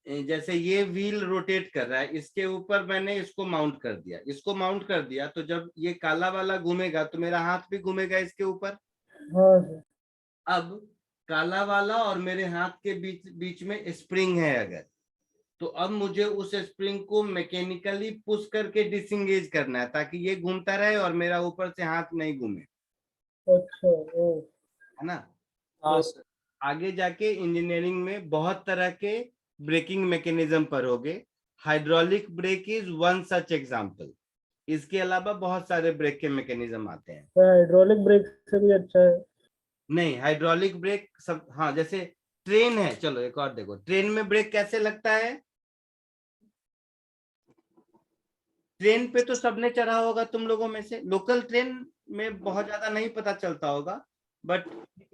S1: जैसे ये व्हील रोटेट कर रहा है, इसके ऊपर मैंने इसको माउंट कर दिया, इसको माउंट कर दिया, तो जब ये काला वाला घूमेगा तो मेरा हाथ भी घूमेगा इसके ऊपर।
S5: हाँ सर।
S1: अब काला वाला और मेरे हाथ के बीच बीच में स्प्रिंग है अगर, तो अब मुझे उस स्प्रिंग को मैकेनिकली पुश करके डिसंगेज करना है ताकि ये घूमता रहे और मेरा ऊपर से हाथ नहीं घूमे,
S5: अच्छा ओ।
S1: है ना।
S3: हाँ
S1: तो
S3: सर।
S1: आगे जाके इंजीनियरिंग में बहुत तरह के ब्रेकिंग मैकेनिज्म पढ़ोगे। Hydraulic brake is one such example. इसके अलावा बहुत सारे ब्रेक के मैकेनिज्म आते हैं।
S5: तो हाइड्रोलिक ब्रेक से भी अच्छा है।
S1: नहीं, हाइड्रोलिक ब्रेक सब, हाँ जैसे ट्रेन है, चलो एक और देखो, ट्रेन में ब्रेक कैसे लगता है। ट्रेन पे तो सबने चढ़ा होगा तुम लोगों में से, लोकल ट्रेन में बहुत ज्यादा नहीं पता चलता होगा, बट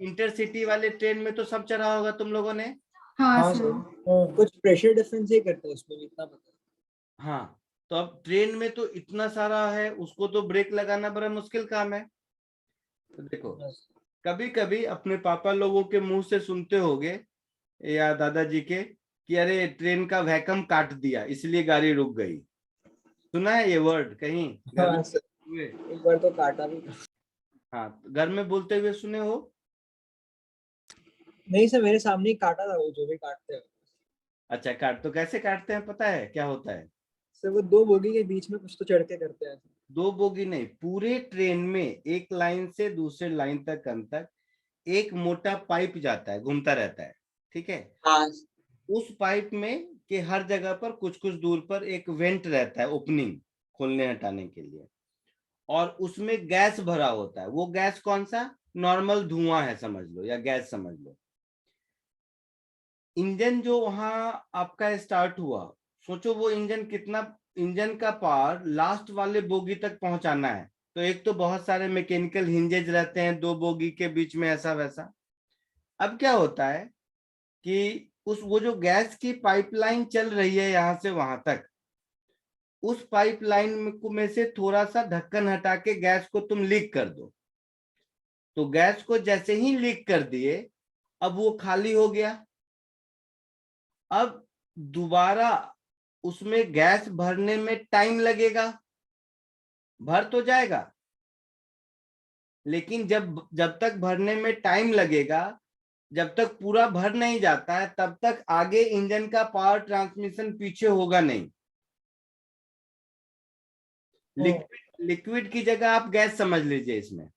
S1: इंटरसिटी वाले ट्रेन में तो सब चढ़ा होगा तुम लोगों ने।
S4: हाँ
S3: हाँ
S4: सर।
S3: सर।
S5: हाँ
S3: कुछ प्रेशर डिफरेंस ही करता है उसमें, इतना पता है।
S1: हाँ, तो अब ट्रेन में तो इतना सारा है, उसको तो ब्रेक लगाना बड़ा मुश्किल काम है। तो देखो,
S3: हाँ सर।
S1: कभी कभी अपने पापा लोगों के मुंह से सुनते होगे या दादाजी के कि अरे ट्रेन का वैक्यूम काट दिया इसलिए गाड़ी रुक गई। सुना है ये वर्ड कहीं घर
S3: हाँ
S1: में
S3: सर,
S1: हुए?
S3: एक बार तो काटा भी था।
S1: हाँ, घर में बोलते हुए सुने हो?
S3: नहीं सर, मेरे सामने ही काटा था, वो जो भी काटते हैं।
S1: अच्छा, काट तो कैसे काटते हैं पता है क्या होता है?
S3: सर वो दो बोगी के बीच में कुछ तो चढ़ के करते हैं।
S1: दो बोगी नहीं, पूरे ट्रेन में एक लाइन से दूसरे लाइन तक अंतर एक मोटा पाइप जाता है, घूमता रहता है, ठीक है।
S3: हाँ
S1: उस पाइप में के हर जगह पर कुछ कुछ दूर पर एक वेंट रहता है, ओपनिंग खोलने हटाने के लिए, और उसमें गैस भरा होता है। वो गैस कौन सा? नॉर्मल धुआं है समझ लो, या गैस समझ लो। इंजन जो वहां आपका स्टार्ट हुआ, सोचो वो इंजन कितना, इंजन का पावर लास्ट वाले बोगी तक पहुंचाना है। तो एक तो बहुत सारे मैकेनिकल हिंजेज रहते हैं दो बोगी के बीच में, ऐसा वैसा। अब क्या होता है कि वो जो गैस की पाइपलाइन चल रही है यहां से वहां तक, उस पाइपलाइन में से थोड़ा सा ढक्कन हटा के गैस को तुम लीक कर दो। तो गैस को जैसे ही लीक कर दिए, अब वो खाली हो गया। अब दोबारा उसमें गैस भरने में टाइम लगेगा, भर तो जाएगा, लेकिन जब तक भरने में टाइम लगेगा, जब तक पूरा भर नहीं जाता है, तब तक आगे इंजन का पावर ट्रांसमिशन पीछे होगा नहीं। लिक्विड की जगह आप गैस समझ लीजिए इसमें,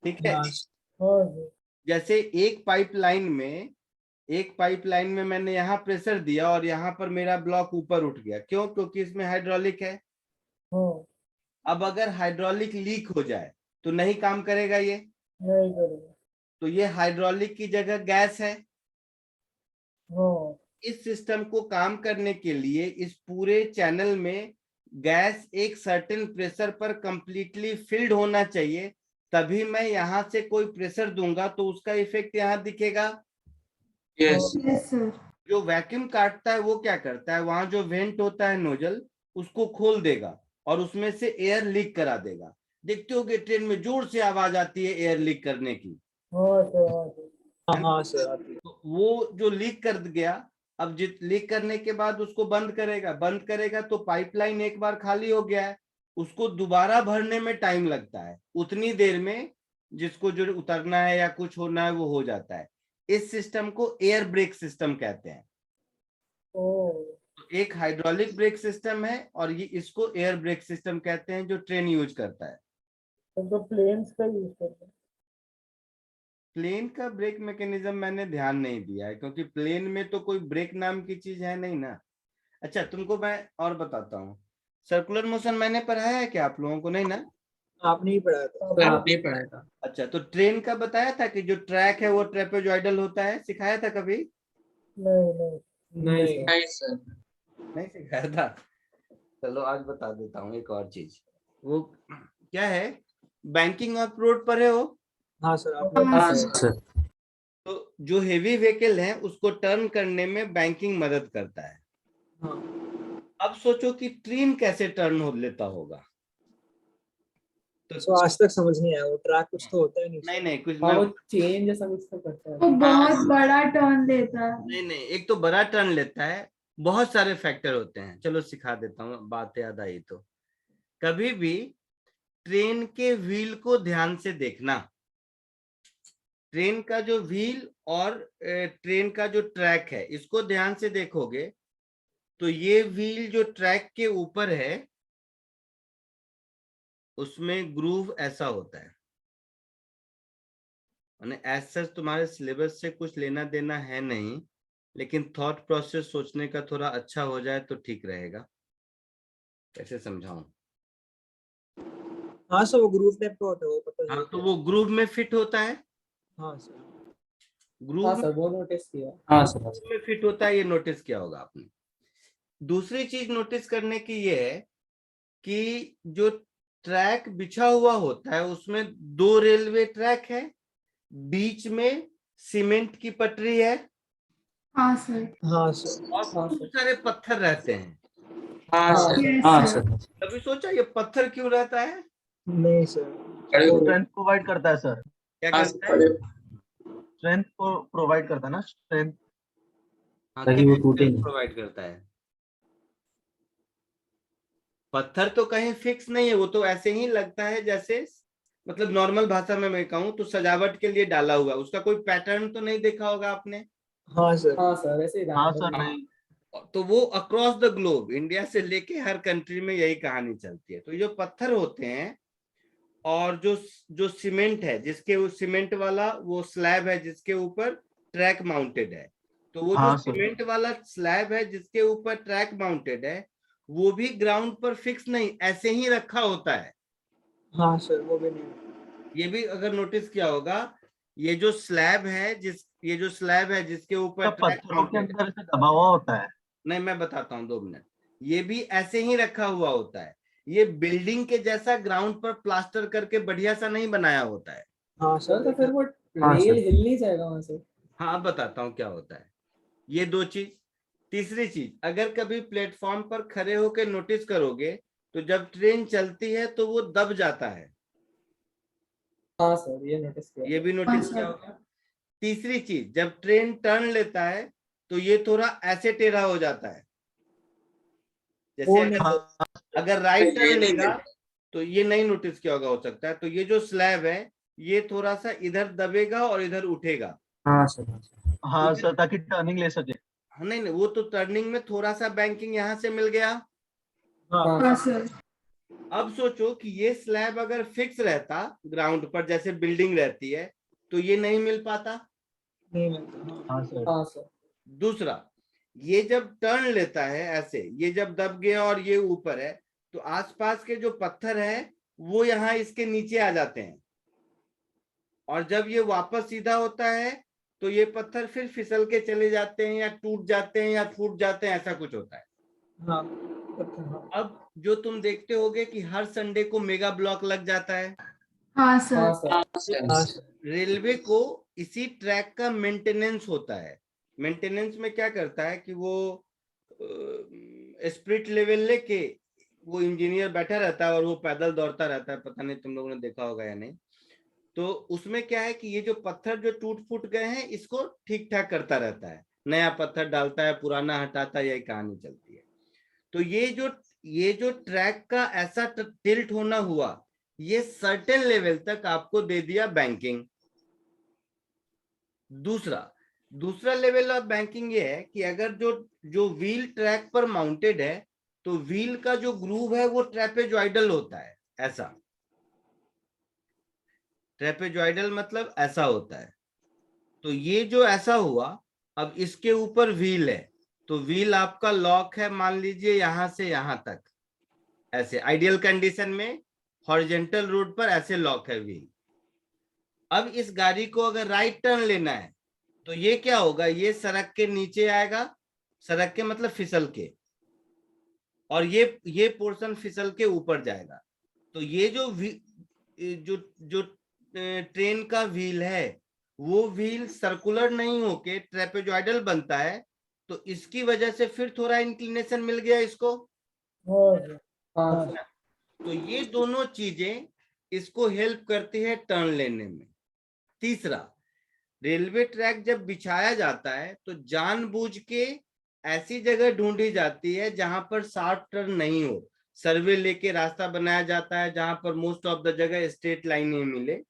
S1: ठीक है।
S2: हाँ
S1: जैसे एक पाइपलाइन में मैंने यहाँ प्रेशर दिया और यहाँ पर मेरा ब्लॉक ऊपर उठ गया, क्यों? क्योंकि इसमें हाइड्रोलिक है। अब अगर हाइड्रोलिक लीक हो जाए तो नहीं काम करेगा, ये
S5: नहीं करेगा।
S1: तो ये हाइड्रोलिक की जगह गैस है। इस सिस्टम को काम करने के लिए इस पूरे चैनल में गैस एक सर्टेन प्रेशर पर कंप्लीटली फिल्ड होना चाहिए, तभी मैं यहां से कोई प्रेशर दूंगा तो उसका इफेक्ट यहां दिखेगा।
S6: Yes
S4: yes sir.
S1: जो वैक्यूम काटता है वो क्या करता है, वहां जो वेंट होता है नोजल, उसको खोल देगा और उसमें से एयर लीक करा देगा। देखते हो कि ट्रेन में जोर से आवाज आती है एयर लीक करने की।
S2: हाँ सर आती है।
S1: तो वो जो लीक कर गया, अब लीक करने के बाद उसको बंद करेगा तो पाइपलाइन एक बार खाली हो गया है, उसको दोबारा भरने में टाइम लगता है। उतनी देर में जिसको जो उतरना है या कुछ होना है वो हो जाता है। इस सिस्टम को एयर ब्रेक सिस्टम कहते हैं। तो एक हाइड्रोलिक ब्रेक सिस्टम है और ये इसको एयर ब्रेक सिस्टम कहते हैं, जो ट्रेन यूज करता है।
S5: तो प्लेन्स का यूज करते हैं।
S1: प्लेन का ब्रेक मैकेनिज्म मैंने ध्यान नहीं दिया है, क्योंकि प्लेन में तो कोई ब्रेक नाम की चीज है नहीं ना। अच्छा, तुमको मैं और बताता हूँ, सर्कुलर मोशन मैंने पढ़ाया है क्या आप लोगों को? नहीं ना?
S3: आपने ही पढ़ाया था।
S6: सर आपने पढ़ाया था।
S1: अच्छा, तो ट्रेन का बताया था कि जो ट्रैक है वो ट्रेपेजॉइडल होता है, सिखाया था कभी?
S5: नहीं
S6: नहीं सर।
S1: नहीं सिखाया था। चलो आज बता देता हूँ एक और चीज। वो क्या है, बैंकिंग ऑफ रोड पढ़े हो?
S3: हाँ सर आपने
S6: हाँ सर।
S1: तो जो हेवी व्हीकल है उसको टर्न करने में बैंकिंग मदद करता है।
S3: हाँ
S1: अब सोचो कि ट्रेन कैसे टर्न हो लेता होगा।
S3: तो आज तक समझ नहीं आया, वो ट्रैक कुछ तो होता है नहीं।
S1: नहीं कुछ
S6: हाँ
S1: मैं,
S6: वो चेन जैसा कुछ तो करता है।
S4: वो बहुत बड़ा टर्न लेता है।
S1: नहीं एक तो बड़ा टर्न लेता है, बहुत सारे फैक्टर होते हैं। चलो सिखा देता हूँ, बात याद आई तो। कभी भी ट्रेन के व्हील को ध्यान से देखना। ट्रेन का जो व्हील और ट्रेन का जो ट्रैक है, इसको ध्यान से देखोगे तो ये व्हील जो ट्रैक के ऊपर है उसमें ग्रूव ऐसा होता है। माने एज सच तुम्हारे सिलेबस से कुछ लेना देना है नहीं, लेकिन थॉट प्रोसेस सोचने का थोड़ा अच्छा हो जाए तो ठीक रहेगा। कैसे समझाऊं?
S3: हाँ सर वो ग्रूव टाइप का होता है, वो पता
S1: हाँ,
S3: चल
S1: तो
S3: गया।
S1: वो ग्रूव में फिट होता है।
S3: हाँ सर
S1: ग्रूव
S6: हाँ सर वो नोटिस किया। हाँ सर।
S1: में फिट होता है, ये नोटिस किया होगा आपने। दूसरी चीज नोटिस करने की ये है कि जो ट्रैक बिछा हुआ होता है उसमें 2 रेलवे ट्रैक है, बीच में सीमेंट की पटरी है
S4: हाँ सर।
S3: हाँ सर
S1: और बहुत सारे पत्थर रहते हैं।
S6: हाँ सर।
S4: यस
S6: हाँ
S4: सर।
S6: सर।
S1: कभी सोचा ये पत्थर क्यों रहता है?
S3: नहीं सर।
S7: स्ट्रेंथ प्रोवाइड करता है सर।
S1: क्या
S6: हाँ
S1: करता है?
S7: स्ट्रेंथ को प्रोवाइड करता है ना, स्ट्रेंथ।
S1: हाँ,
S6: ताकि वो टूटे नहीं।
S1: प्रोवाइड करता है। पत्थर तो कहीं फिक्स नहीं है, वो तो ऐसे ही लगता है जैसे, मतलब नॉर्मल भाषा में मैं कहूँ तो सजावट के लिए डाला हुआ, उसका कोई पैटर्न तो नहीं देखा होगा आपने।
S3: हाँ सर।
S6: हाँ सर वैसे ही
S7: हाँ सर नहीं।
S1: तो वो अक्रॉस द ग्लोब, इंडिया से लेके हर कंट्री में यही कहानी चलती है। तो ये जो पत्थर होते हैं और जो सीमेंट है, जिसके वो सीमेंट वाला वो स्लैब है जिसके ऊपर ट्रैक माउंटेड है, तो वो जो
S7: हाँ सर।
S1: सीमेंट वाला स्लैब है जिसके ऊपर ट्रैक माउंटेड है, वो भी ग्राउंड पर फिक्स नहीं, ऐसे ही रखा होता है।
S3: हाँ सर, वो भी नहीं।
S1: ये भी अगर नोटिस किया होगा, ये जो स्लैब है जिसके ऊपर
S7: सब
S1: ट्रैक
S7: पत्थरों के
S1: माउंटेड,
S7: अंदर से दबा हुआ होता है।
S1: नहीं मैं बताता हूँ 2 मिनट, ये भी ऐसे ही रखा हुआ होता है। ये बिल्डिंग के जैसा ग्राउंड पर प्लास्टर करके बढ़िया सा नहीं बनाया होता है।
S3: हाँ
S6: सर
S3: सर,
S6: तो फिर वो
S7: हाँ,
S6: रेल
S7: सर।
S6: हिल नहीं जाएगा वहां से?
S1: हाँ अब बताता हूँ क्या होता है। ये 2 चीज। तीसरी चीज, अगर कभी प्लेटफॉर्म पर खड़े होकर नोटिस करोगे तो जब ट्रेन चलती है तो वो दब जाता है।
S6: हाँ सर, ये नोटिस किया।
S1: ये भी
S4: हाँ
S1: नोटिस किया
S4: सर।
S1: होगा। तीसरी चीज, जब ट्रेन टर्न लेता है तो ये थोड़ा ऐसे टेढ़ा हो जाता है। जैसे अगर राइट टर्न लेगा तो ये नहीं नोटिस किया होगा, हो सकता है। तो ये जो स्लैब है ये थोड़ा सा इधर दबेगा और इधर उठेगा।
S6: हाँ सर।
S7: हाँ सर, ताकि टर्निंग ले सके।
S1: हाँ, नहीं वो तो टर्निंग में थोड़ा सा बैंकिंग यहाँ से मिल गया।
S4: हाँ सर।
S1: अब सोचो कि ये स्लैब अगर फिक्स रहता ग्राउंड पर जैसे बिल्डिंग रहती है तो ये नहीं मिल पाता।
S3: नहीं मिलता।
S7: हाँ सर।
S6: हाँ सर।
S1: दूसरा, ये जब टर्न लेता है ऐसे, ये जब दब गया और ये ऊपर है तो आसपास के जो पत्थर है वो यहाँ इसके नीचे आ जाते हैं, और जब ये वापस सीधा होता है तो ये पत्थर फिर फिसल के चले जाते हैं या टूट जाते हैं या फूट जाते हैं, ऐसा कुछ होता है।
S3: हाँ पत्थर, हाँ।
S1: अब जो तुम देखते होगे कि हर संडे को मेगा ब्लॉक लग जाता है,
S4: हाँ
S6: हाँ
S4: सर।
S6: सर।
S3: हाँ सर।
S1: रेलवे को इसी ट्रैक का मेंटेनेंस होता है। मेंटेनेंस में क्या करता है कि वो स्पिरिट लेवल लेके वो इंजीनियर बैठा रहता है और वो पैदल दौड़ता रहता है, पता नहीं तुम लोगों ने देखा होगा या नहीं। तो उसमें क्या है कि ये जो पत्थर जो टूट फूट गए हैं इसको ठीक ठाक करता रहता है, नया पत्थर डालता है, पुराना हटाता है, यही कहानी चलती है। तो ये जो ट्रैक का ऐसा टिल्ट होना हुआ, ये सर्टेन लेवल तक आपको दे दिया बैंकिंग। दूसरा लेवल ऑफ बैंकिंग ये है कि अगर जो व्हील ट्रैक पर माउंटेड है तो व्हील का जो ग्रूव है वो ट्रेपेजॉइडल होता है, ऐसा। ट्रेपेजॉइडल मतलब ऐसा होता है। तो ये जो ऐसा हुआ, अब इसके ऊपर व्हील है तो व्हील आपका लॉक है, मान लीजिए यहां से यहां तक, ऐसे आइडियल कंडीशन में हॉरिजॉन्टल रोड पर ऐसे लॉक है व्हील। अब इस गाड़ी को अगर राइट टर्न लेना है तो ये क्या होगा, ये सड़क के नीचे आएगा, सड़क के मतलब फिसल के, और ये पोर्शन फिसल के ऊपर जाएगा। तो ये जो ट्रेन का व्हील है वो व्हील सर्कुलर नहीं होके ट्रेपेजॉइडल बनता है, तो इसकी वजह से फिर थोड़ा इंक्लिनेशन मिल गया इसको।
S6: हाँ सर।
S1: तो ये दोनों चीजें इसको हेल्प करती है टर्न लेने में। तीसरा, रेलवे ट्रैक जब बिछाया जाता है तो जानबूझ के ऐसी जगह ढूंढी जाती है जहां पर शार्प टर्न नहीं हो, सर्वे लेके रास्ता बनाया जाता है जहां पर मोस्ट ऑफ द जगह स्ट्रेट लाइन ही मिले।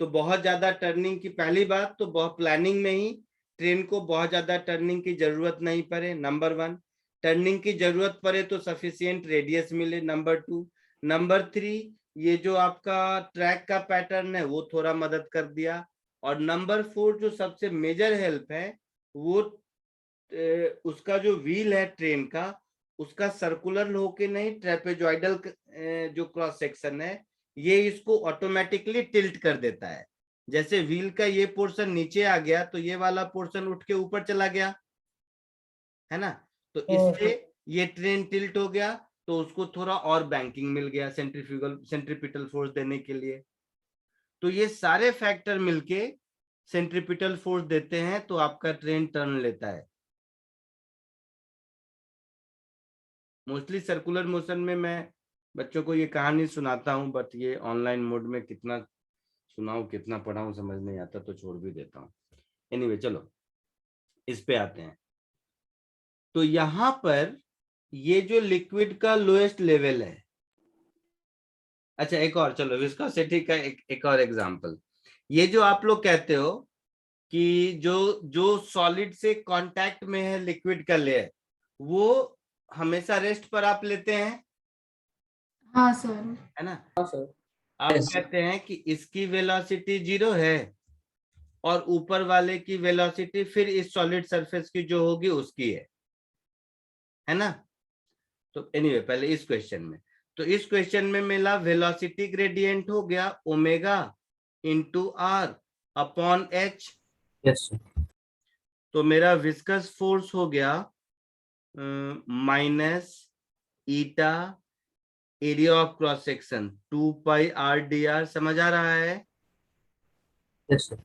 S1: तो बहुत ज्यादा टर्निंग की, पहली बात तो बहुत प्लानिंग में ही ट्रेन को बहुत ज्यादा टर्निंग की जरूरत नहीं पड़े, नंबर 1। टर्निंग की जरूरत पड़े तो सफिशिएंट रेडियस मिले, नंबर 2। नंबर 3, ये जो आपका ट्रैक का पैटर्न है वो थोड़ा मदद कर दिया। और नंबर 4 जो सबसे मेजर हेल्प है वो उसका जो व्हील है ट्रेन का, उसका सर्कुलर होके नहीं ट्रेपेजॉइडल जो क्रॉस सेक्शन है ये इसको ऑटोमेटिकली टिल्ट कर देता है। जैसे व्हील का ये पोर्शन नीचे आ गया तो ये वाला पोर्शन उठ के ऊपर चला गया, है ना। तो इससे ये ट्रेन टिल्ट हो गया तो उसको थोड़ा और बैंकिंग मिल गया सेंट्रीपिटल फोर्स देने के लिए। तो ये सारे फैक्टर मिलके सेंट्रीपिटल फोर्स देते हैं तो आपका ट्रेन टर्न लेता है। मोस्टली सर्कुलर मोशन में मैं बच्चों को ये कहानी सुनाता हूँ, बट ये ऑनलाइन मोड में कितना सुनाऊं कितना पढ़ाऊं समझ नहीं आता तो छोड़ भी देता हूँ। एनीवे चलो इस पे आते हैं। तो यहां पर ये जो लिक्विड का लोएस्ट लेवल है, अच्छा एक और, चलो विस्कोसिटी का एक और एग्जांपल। ये जो आप लोग कहते हो कि जो सॉलिड से कांटेक्ट में है लिक्विड का लेयर, वो हमेशा रेस्ट पर आप लेते हैं,
S4: हाँ सर।
S1: है ना।
S6: हाँ सर।
S1: आप
S6: Yes.
S1: कहते हैं कि इसकी वेलोसिटी 0 है और ऊपर वाले की वेलोसिटी फिर इस सॉलिड सरफेस की जो होगी उसकी है ना। तो एनीवे पहले इस क्वेश्चन में, तो इस क्वेश्चन में मिला वेलोसिटी ग्रेडियंट हो गया omega into R upon H.
S2: Yes sir.
S1: तो मेरा विस्कस फोर्स हो गया minus eta area of cross section 2 pi R D R, समझ आ रहा है,
S2: yes sir.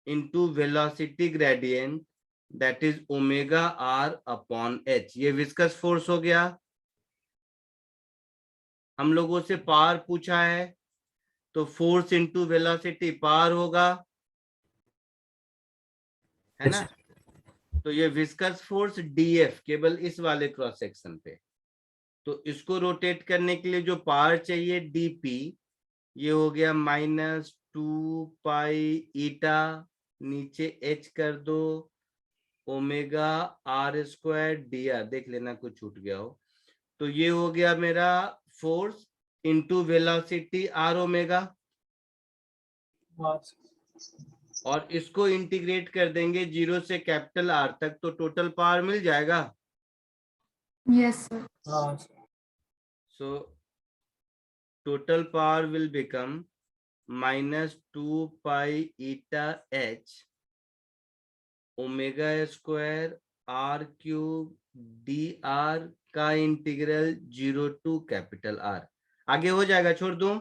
S1: Into velocity gradient that is omega R upon H. ये विस्कस फोर्स हो गया। हम लोगों से पावर पूछा है, तो फोर्स इंटू वेलोसिटी पावर होगा, है ना। तो ये विस्कस फोर्स डीएफ केवल इस वाले क्रॉस सेक्शन पे, तो इसको रोटेट करने के लिए जो पावर चाहिए डीपी, ये हो गया -2 पाई ईटा, नीचे एच कर दो omega R square D R, देख लेना कुछ छूट गया हो। तो ये हो गया मेरा force into velocity R omega,
S2: हाँ
S1: और इसको इंटीग्रेट कर देंगे 0 से कैपिटल आर तक, तो टोटल पावर मिल जाएगा।
S4: Yes, sir.
S2: हाँ
S1: so total power will become -2 pi eta H omega square R cube D R का इंटीग्रल 0 टू कैपिटल आर। आगे हो जाएगा, छोड़ दूं?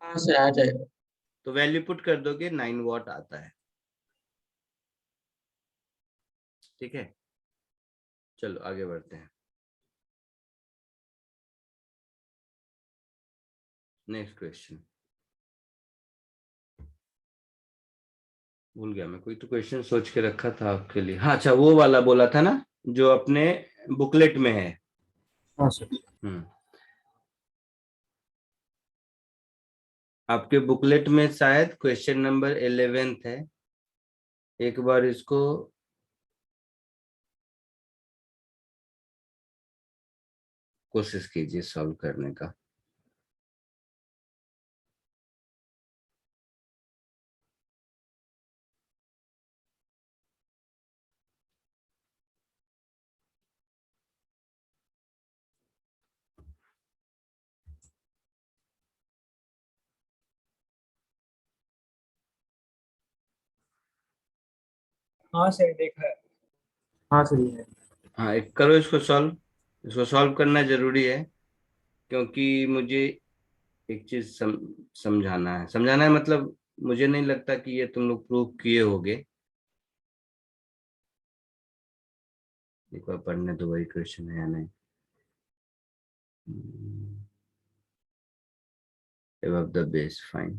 S6: हाँ सर आ जाएगा।
S1: तो वैल्यू पुट कर दोगे 9 वॉट आता है। ठीक है, चलो आगे बढ़ते हैं। नेक्स्ट क्वेश्चन, भूल गया मैं, कोई तो क्वेश्चन सोच के रखा था आपके लिए। हाँ अच्छा, वो वाला बोला था ना जो अपने बुकलेट में है।
S2: हाँ सर।
S1: आपके बुकलेट में शायद क्वेश्चन नंबर 11 है, एक बार इसको कोशिश कीजिए सॉल्व करने का।
S3: हाँ सर देखा है।
S2: हाँ सर ये है।
S1: हाँ एक करो इसको सॉल्व, इसको सॉल्व करना जरूरी है, क्योंकि मुझे एक चीज समझाना है, मतलब मुझे नहीं लगता कि ये तुम लोग प्रूव किए होगे। एक बार पढ़ने दो वही क्वेश्चन है या नहीं। Above the base, fine.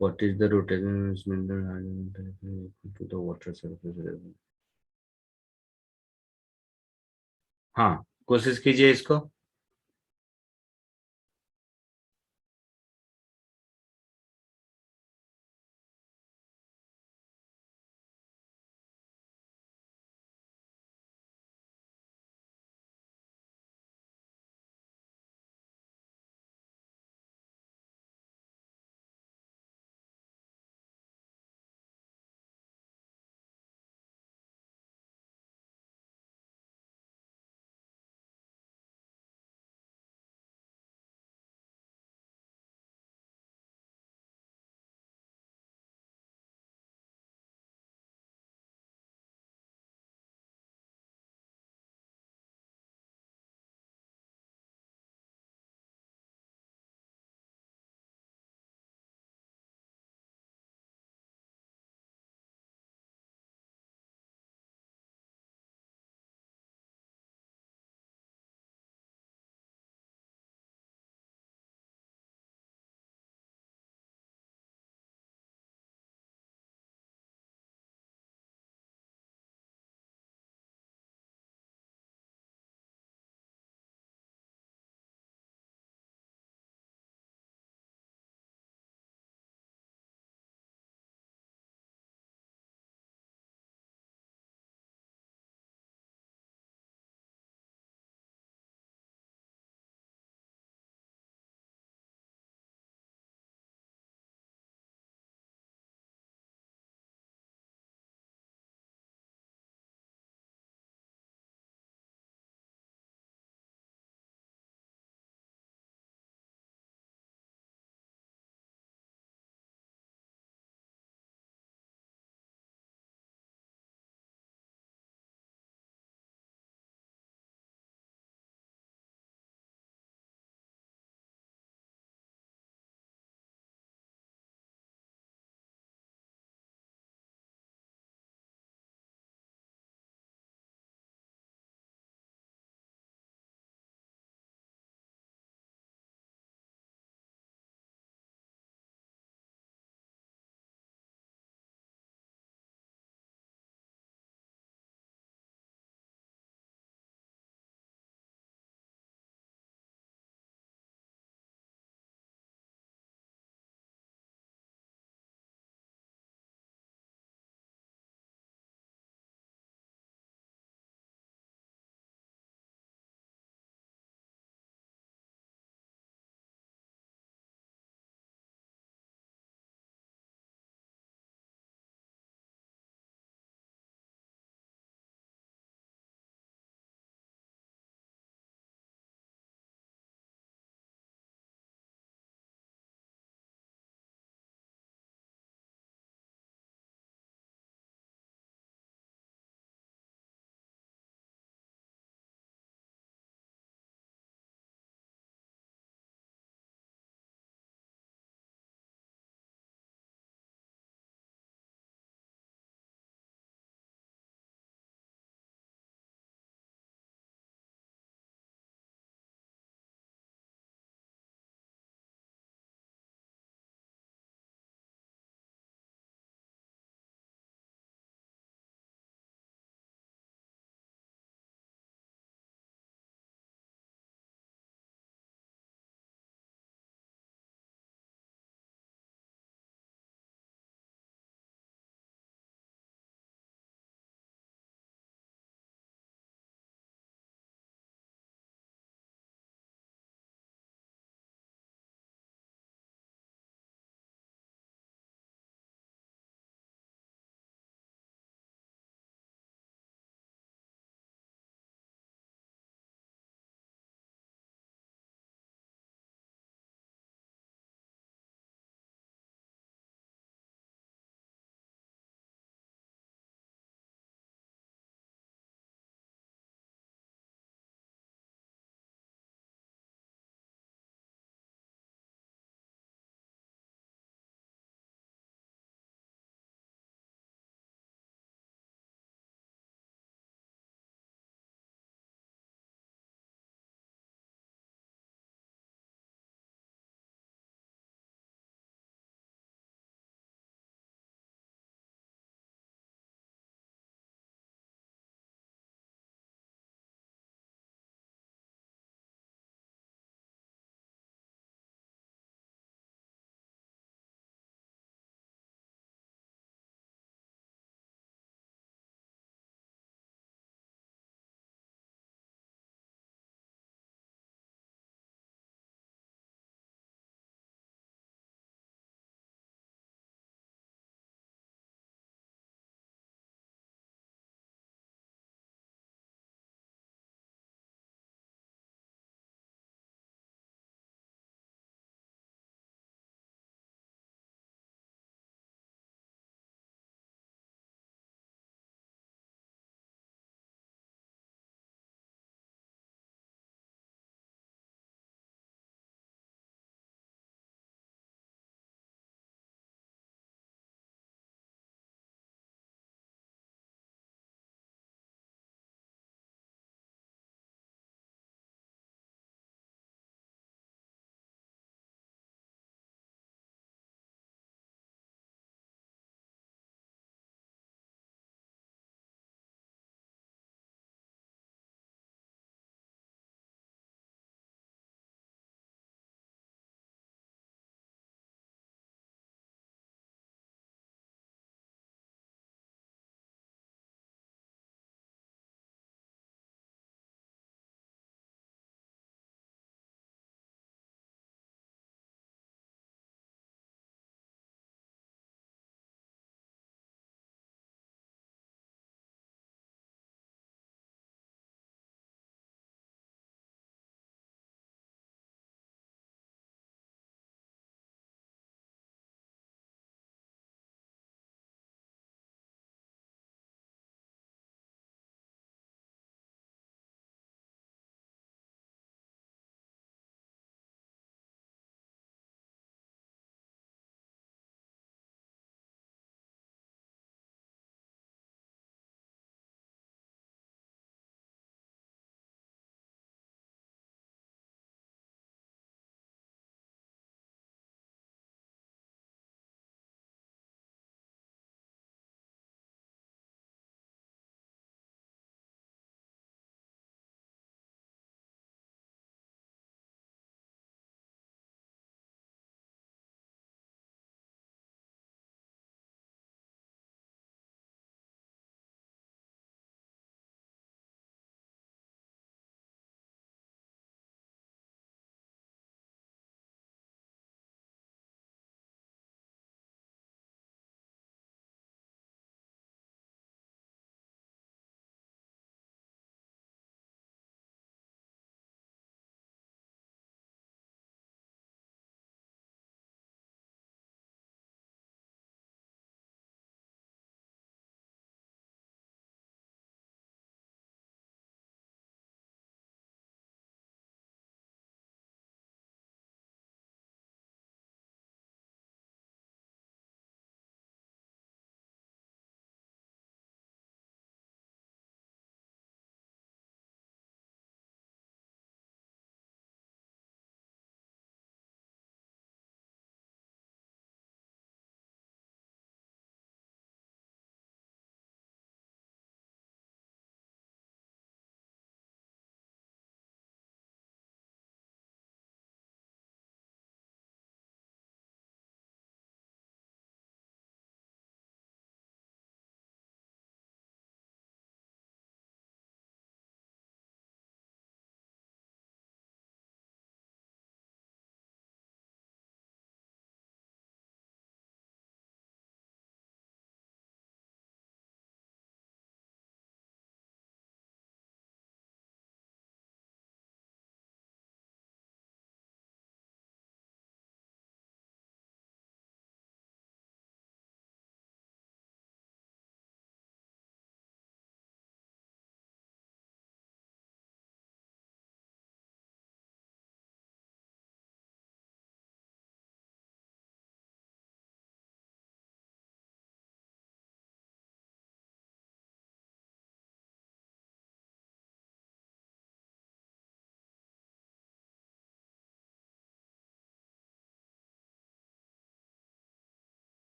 S1: What is the rotation to the water surface? हाँ कोशिश कीजिए इसको।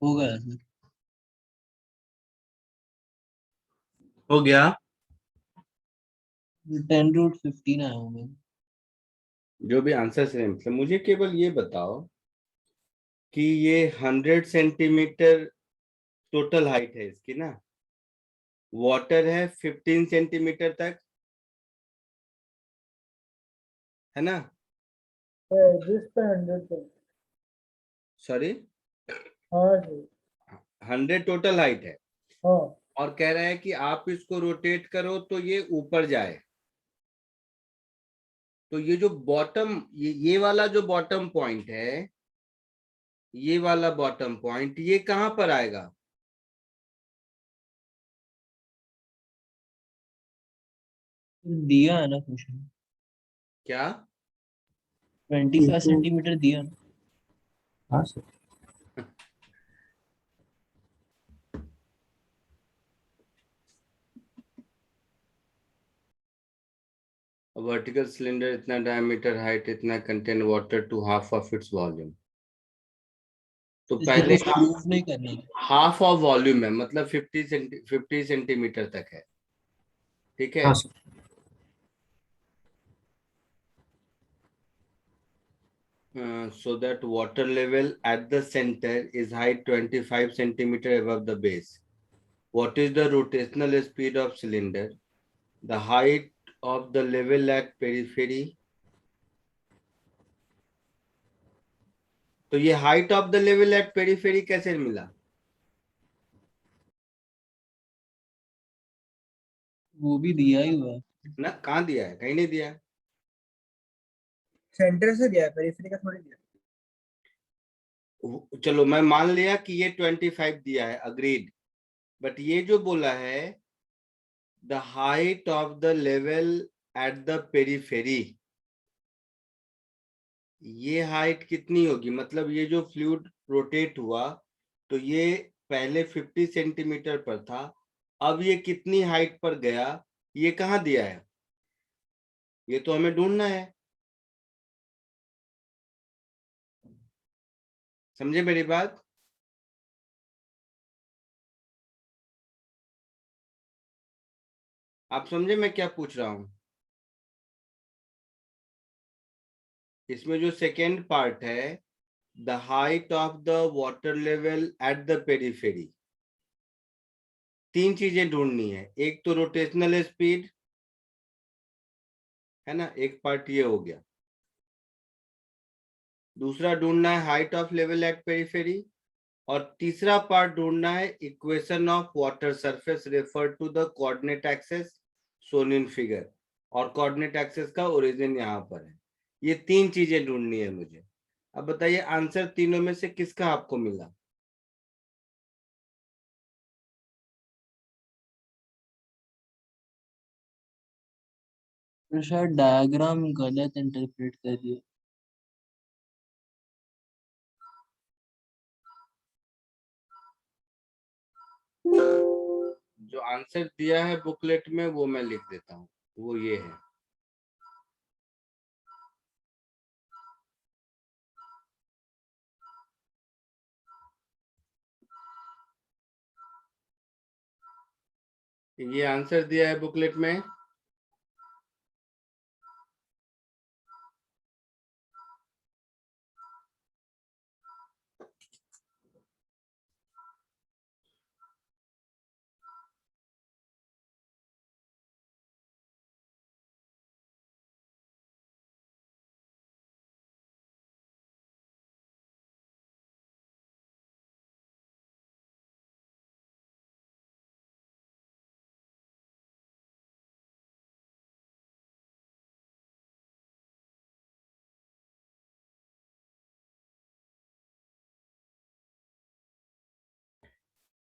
S6: हो गया सर।
S1: हो गया।
S6: 10√15 आया होगा।
S1: जो भी आंसर से मतलब मुझे केवल ये बताओ कि ये 100 सेंटीमीटर टोटल हाइट है इसकी ना, वाटर है 15 सेंटीमीटर तक, है ना?
S5: जिस पे 100 पे।
S1: सॉरी,
S5: हाँ जी।
S1: 100 टोटल हाइट है
S5: हाँ
S1: और कह रहा है कि आप इसको रोटेट करो तो ये ऊपर जाए। तो ये जो बॉटम, ये वाला जो बॉटम पॉइंट है, ये वाला बॉटम पॉइंट ये कहां पर आएगा?
S6: दिया है ना क्वेश्चन,
S1: क्या?
S6: 25 सेंटीमीटर दिया ना।
S2: हाँ सर।
S1: वर्टिकल सिलेंडर इतना डायमीटर, हाइट इतना, contain water to half of its volume. तो
S6: इसको
S1: पहले
S6: कुछ प्रूफ नहीं करना है।
S1: हाफ ऑफ वॉल्यूम है, मतलब 50 सेंटीमीटर तक है, ठीक है?
S2: हाँ sir.
S1: So that water level at the center is height 25 centimeter above the base. What is the rotational speed of cylinder? The height of the level at periphery. तो ये height of the level at periphery कैसे मिला?
S6: वो भी दिया ही हुआ है।
S1: ना, कहाँ दिया है? कहीं नहीं दिया है।
S3: सेंटर से दिया है, पेरिफेरी का थोड़ी दिया।
S1: चलो मैं मान लिया कि ये 25 दिया है, अग्रीड, बट ये जो बोला है the height of the level at the periphery, ये हाइट कितनी होगी? मतलब ये जो फ्लूइड रोटेट हुआ तो ये पहले 50 सेंटीमीटर पर था, अब ये कितनी हाइट पर गया, ये कहाँ दिया है? ये तो हमें ढूंढना है। समझे मेरी बात? आप समझे मैं क्या पूछ रहा हूं? इसमें जो सेकेंड पार्ट है, the height of the water level at the periphery, तीन चीजें ढूंढनी है। एक तो रोटेशनल स्पीड है ना, एक पार्ट ये हो गया। दूसरा ढूंढना है height of level at periphery, और तीसरा पार्ट ढूंढना है equation of water surface refer to the coordinate axes shown in figure, और कोऑर्डिनेट एक्सेस का ओरिजिन यहाँ पर है। ये तीन चीजें ढूंढनी है मुझे। अब बताइए आंसर तीनों में से किसका आपको मिला?
S6: तो शायद डायग्राम गलत इंटरप्रेट कर दिया।
S1: जो आंसर दिया है बुकलेट में वो मैं लिख देता हूँ, वो ये है। ये आंसर दिया है बुकलेट में।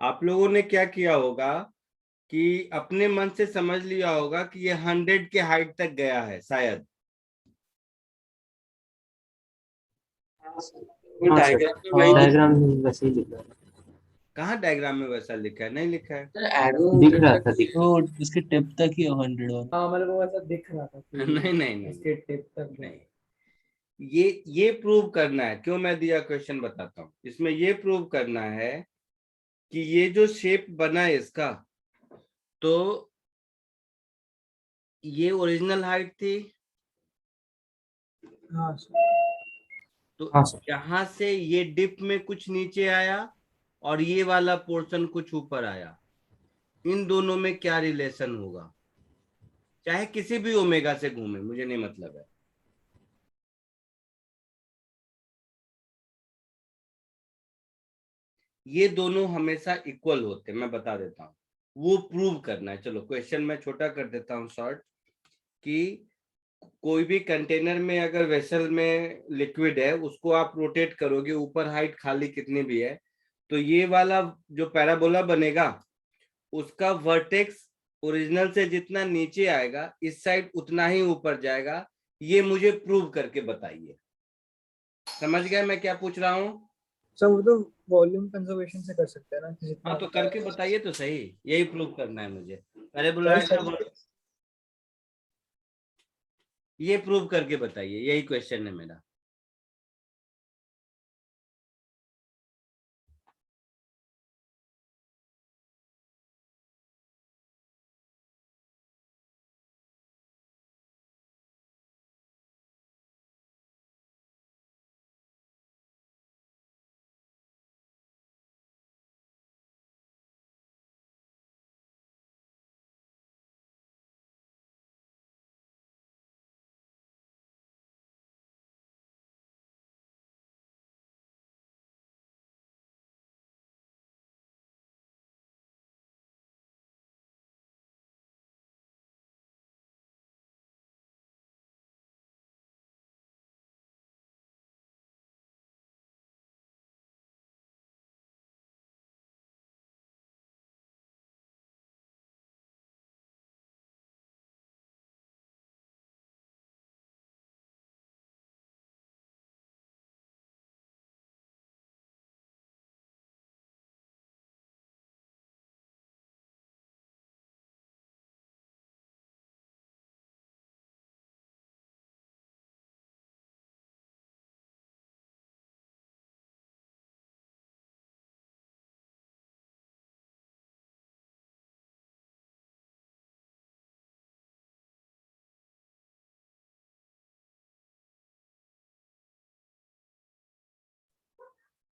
S1: आप लोगों ने क्या किया होगा कि अपने मन से समझ लिया होगा कि ये 100 के हाइट तक गया है शायद।
S2: हाँ सर। डायग्राम में वैसे ही लिखा है।
S1: कहाँ डायग्राम में वैसा लिखा है? नहीं लिखा है।
S2: दिख रहा था, दिख रहा
S6: तो इसके टिप तक ही 100 वाला।
S5: हाँ, मेरे को वैसा दिख रहा था कि
S1: नहीं नहीं नहीं
S5: इसके टिप तक
S1: नहीं, ये प्रूव करना है। क्यों मैं दिया क्वेश्चन बताता हूँ। इसमें ये प्रूव करना है कि ये जो शेप बना है इसका, तो ये ओरिजिनल हाइट थी,
S3: हाँ सर।
S1: तो
S2: हाँ सर।
S1: यहाँ से ये डिप में कुछ नीचे आया और ये वाला पोर्शन कुछ ऊपर आया। इन दोनों में क्या रिलेशन होगा, चाहे किसी भी ओमेगा से घूमे, मुझे नहीं मतलब है। ये दोनों हमेशा इक्वल होते हैं, मैं बता देता हूँ। वो प्रूव करना है। चलो क्वेश्चन मैं छोटा कर देता हूँ शॉर्ट, कि कोई भी कंटेनर में अगर वेसल में लिक्विड है, उसको आप रोटेट करोगे, ऊपर हाइट खाली कितनी भी है, तो ये वाला जो पैराबोला बनेगा उसका वर्टेक्स ओरिजिनल से जितना नीचे आएगा इस साइड उतना ही ऊपर जाएगा। ये मुझे प्रूव करके बताइए। समझ गए मैं क्या पूछ रहा हूँ?
S3: सर वो तो वॉल्यूम कंजर्वेशन से कर सकते हैं ना, कि जितना
S1: हाँ तो
S3: ऊपर
S1: करके
S3: आएगा।
S1: बताइए तो सही। यही प्रूव करना है मुझे। पैराबोला
S3: सर
S1: का ये प्रूव करके बताइए, यही क्वेश्चन है मेरा।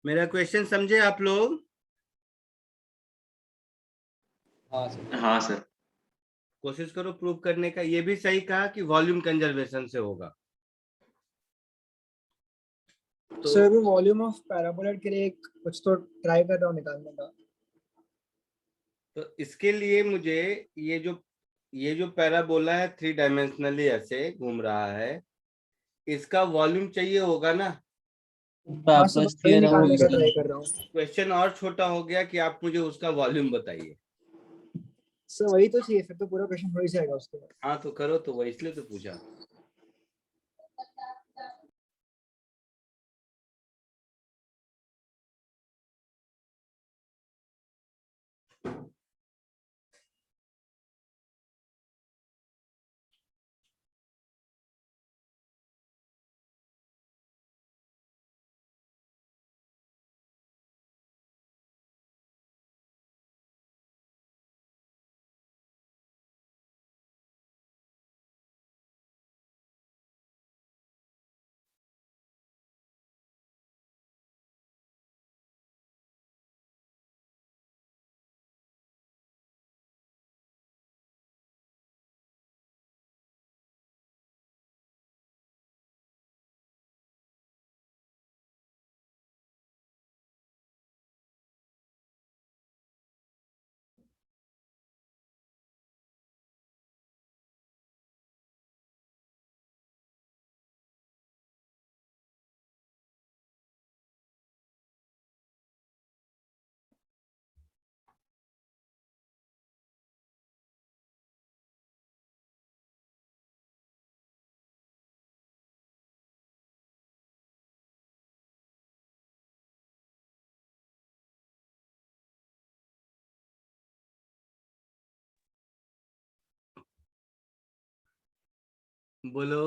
S1: मेरा क्वेश्चन समझे आप लोग?
S2: हाँ सर।
S1: कोशिश करो प्रूव करने का। ये भी सही कहा कि वॉल्यूम कंजर्वेशन से होगा। तो
S3: सर भी वॉल्यूम ऑफ पैराबोलॉइड के लिए एक कुछ तो ट्राई कर रहा हूँ निकालने का।
S1: इसके लिए मुझे ये जो पैराबोला है 3 डायमेंशनली ऐसे घूम रहा है, इसका वॉल्यूम चाहिए होगा ना।
S3: हाँ सर,
S6: पापस
S3: वही
S6: थ्योरम
S3: निकालने
S6: यूज
S3: का
S6: कर।
S3: ट्राई कर रहा हूँ।
S1: क्वेश्चन और छोटा हो गया कि आप मुझे उसका वॉल्यूम बताइए।
S3: सर वही तो चाहिए, फिर तो पूरा क्वेश्चन हो ही जाएगा उसके बाद।
S1: हाँ तो करो, तो वो इसलिए तो पूछा। बोलो।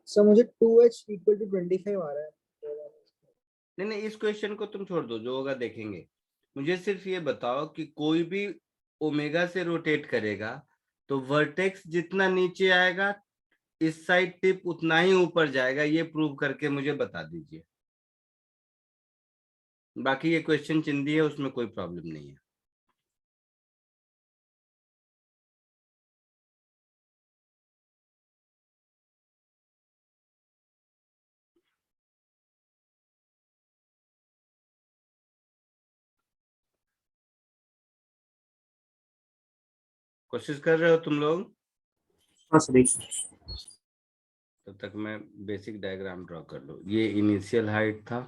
S3: सर मुझे 2h इक्वल टू 25 आ रहा है।
S1: नहीं नहीं, इस क्वेश्चन को तुम छोड़ दो, जो होगा देखेंगे। मुझे सिर्फ ये बताओ कि कोई भी ओमेगा से रोटेट करेगा तो वर्टेक्स जितना नीचे आएगा इस साइड टिप उतना ही ऊपर जाएगा, ये प्रूव करके मुझे बता दीजिए। बाकी ये क्वेश्चन चिंदी है, उसमें कोई प्रॉब्लम नहीं है। कोशिश कर रहे हो तुम लोग?
S2: हाँ सर।
S1: तब तक मैं बेसिक डायग्राम ड्रॉ कर लूं। ये इनिशियल हाइट था,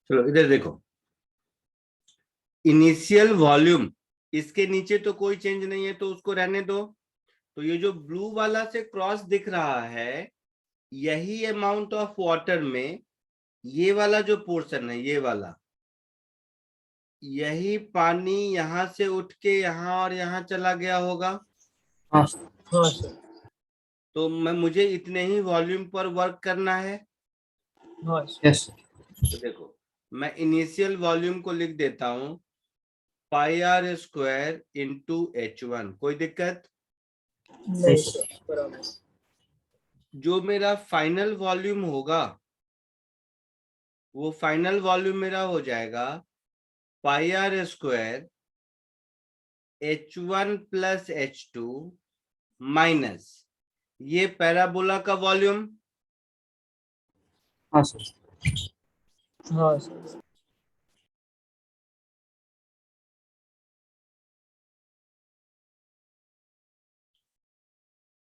S1: चलो इधर देखो। इनिशियल वॉल्यूम, इसके नीचे तो कोई चेंज नहीं है तो उसको रहने दो। तो ये जो ब्लू वाला से क्रॉस दिख रहा है, यही अमाउंट ऑफ वाटर में ये वाला जो पोर्शन है, ये वाला, यही पानी यहां से उठ के यहाँ और यहाँ चला गया होगा।
S2: हाँ
S3: हाँ सर।
S1: तो मुझे इतने ही वॉल्यूम पर वर्क करना है।
S3: हाँ सर।
S2: यस।
S1: तो देखो, मैं इनिशियल वॉल्यूम को लिख देता हूं πr² इंटू H1। कोई दिक्कत?
S3: नहीं सर, बराबर।
S1: जो मेरा फाइनल वॉल्यूम होगा, वो फाइनल वॉल्यूम मेरा हो जाएगा πr² H1 plus H2 minus ये पैराबोला का वॉल्यूम।
S2: हाँ सर।
S3: हाँ सर।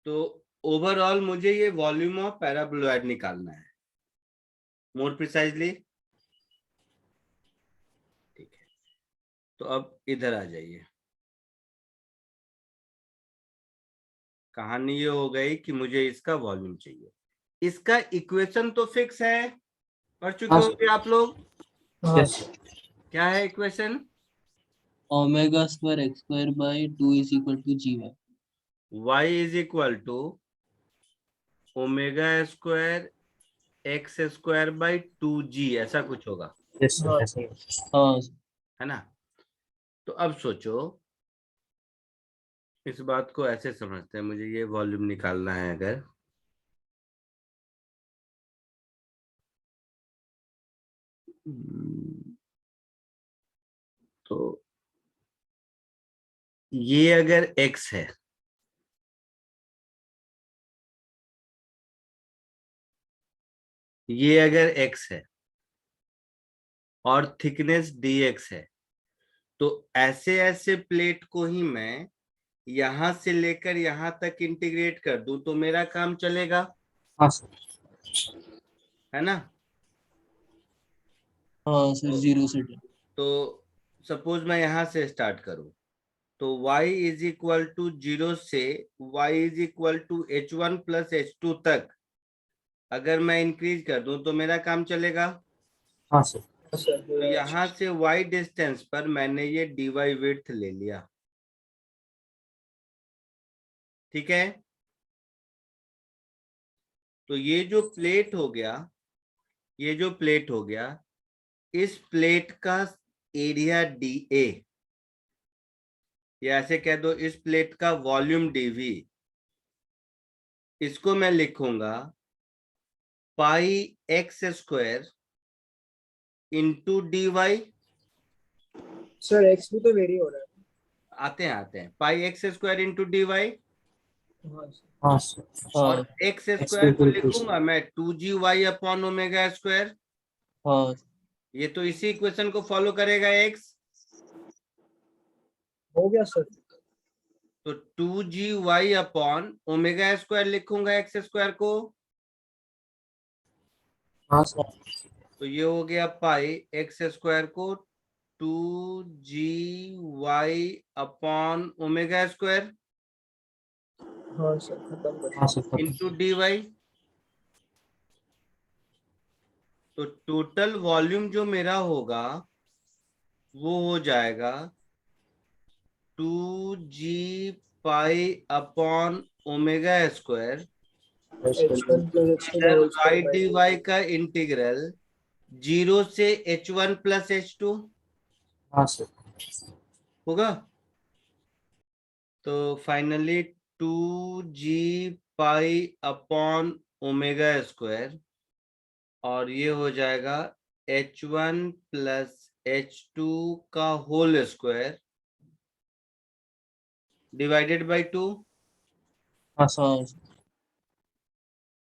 S1: तो ओवरऑल मुझे ये वॉल्यूम ऑफ पैराबोलॉइड निकालना है, मोर प्रिसाइजली। ठीक है, तो अब इधर आ जाइए। कहानी ये हो गई कि मुझे इसका वॉल्यूम चाहिए। इसका इक्वेशन तो फिक्स है, पढ़ चुके
S2: हाँ,
S1: होंगे आप लोग।
S2: यस
S1: क्या है equation?
S6: Omega square X square by 2 is equal to G Y.
S1: y is equal to omega square X square by 2g, ऐसा कुछ होगा,
S2: यस सर, ऐसा ही है।
S6: हाँ
S1: है ना। तो अब सोचो, इस बात को ऐसे समझते हैं, मुझे ये वॉल्यूम निकालना है अगर, तो ये अगर x है, ये अगर x है और थिकनेस dx है, तो ऐसे ऐसे प्लेट को ही मैं यहां से लेकर यहां तक इंटीग्रेट कर दूं तो मेरा काम चलेगा,
S2: हाँ सर,
S1: है ना।
S6: हाँ सर, 0 से 10।
S1: तो सपोज मैं यहां से स्टार्ट करूं, तो y इज इक्वल टू 0 से y is equal to h1 plus h2 तक अगर मैं इंक्रीज कर दूं तो मेरा काम चलेगा।
S2: हाँ सर,
S1: तो यहां से y डिस्टेंस पर मैंने ये dy विड्थ ले लिया, ठीक है। तो ये जो प्लेट हो गया, ये जो प्लेट हो गया, इस प्लेट का एरिया dA, या ऐसे कह दो इस प्लेट का वॉल्यूम dV, इसको मैं लिखूंगा pi x square into dy।
S3: Sir x भी तो वेरी हो रहा है।
S1: आते हैं pi x square into dy,
S3: हाँ सर।
S2: हाँ सर,
S6: हाँ
S1: और एक्स स्क्वायर को लिखूंगा मैं 2gy अपॉन ओमेगा स्क्वायर।
S6: हाँ
S1: ये तो इसी इक्वेशन को फॉलो करेगा x।
S3: हो गया सर।
S1: तो 2gy अपॉन ओमेगा स्क्वायर लिखूंगा एक्स स्क्वायर को,
S2: हाँ सर,
S1: तो ये हो गया पाई एक्स स्क्वायर को 2gy अपॉन ओमेगा स्क्वायर
S3: हाँ सर, खत्म कर।
S2: हाँ सर,
S1: इंटू dy। तो टोटल वॉल्यूम जो मेरा होगा वो हो जाएगा 2g pi upon omega square
S3: h1 plus h2
S1: इधर
S3: whole
S1: y
S3: square by
S1: dy का इंटीग्रल 0 से h1 प्लस h2
S2: हाँ सर,
S1: होगा। तो finally 2g pi upon omega square, और ये हो जाएगा h1 प्लस h2 का होल स्क्वायर डिवाइडेड बाई 2।
S2: हाँ सर,
S6: हाँ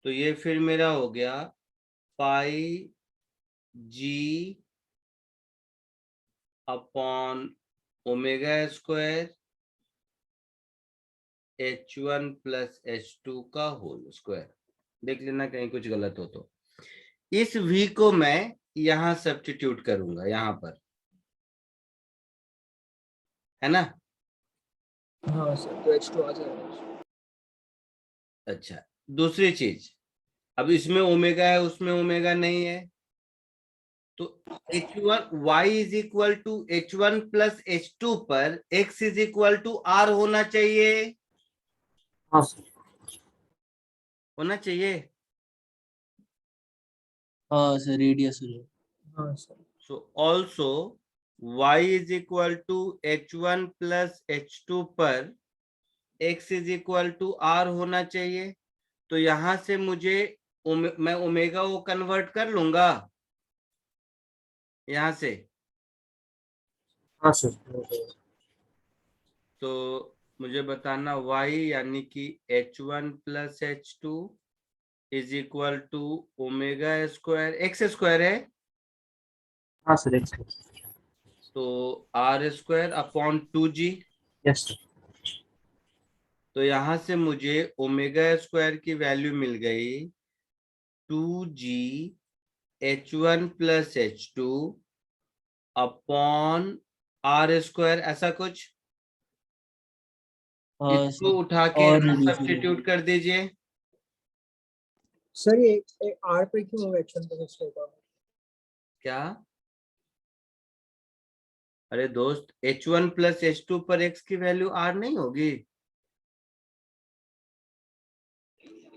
S1: तो ये फिर मेरा हो गया पाई g upon omega square h1 plus h2 का होल स्क्वायर। देख लेना कहीं कुछ गलत हो तो। इस v को मैं यहां सब्स्टिट्यूट करूंगा, यहां पर, है ना।
S3: हाँ सर, तो h2 आ जाएगा।
S1: अच्छा, दूसरी चीज, अब इसमें ओमेगा है उसमें ओमेगा नहीं है, तो h1 y is equal to h1 plus h2 पर x is equal to r होना चाहिए,
S2: हाँ सर,
S1: होना चाहिए।
S6: हाँ सर, रेडियस हो जाएगा।
S3: हाँ sir.
S1: So also y is equal to h1 plus h2 पर x is equal to r होना चाहिए। तो यहां से मुझे मैं ओमेगा को कन्वर्ट कर लूंगा यहां से।
S2: हाँ सर,
S1: तो मुझे बताना y यानी कि h1 plus h2 is equal to omega square, X square है
S2: हाँ सर,
S1: तो r square upon 2g।
S2: Yes sir,
S1: तो यहां से मुझे ओमेगा स्क्वायर की वैल्यू मिल गई 2g h1 plus h2 upon r square, ऐसा कुछ।
S6: हाँ
S1: इसको
S6: सर,
S1: उठा के
S6: और
S1: यहाँ
S6: reduce
S1: सब्स्टिट्यूट कर दीजिए।
S3: सर ये आर पे क्यों होगा H1 पे सिक्स होगा?
S1: क्या? अरे दोस्त, H1 प्लस H2 पर x की वैल्यू r नहीं होगी?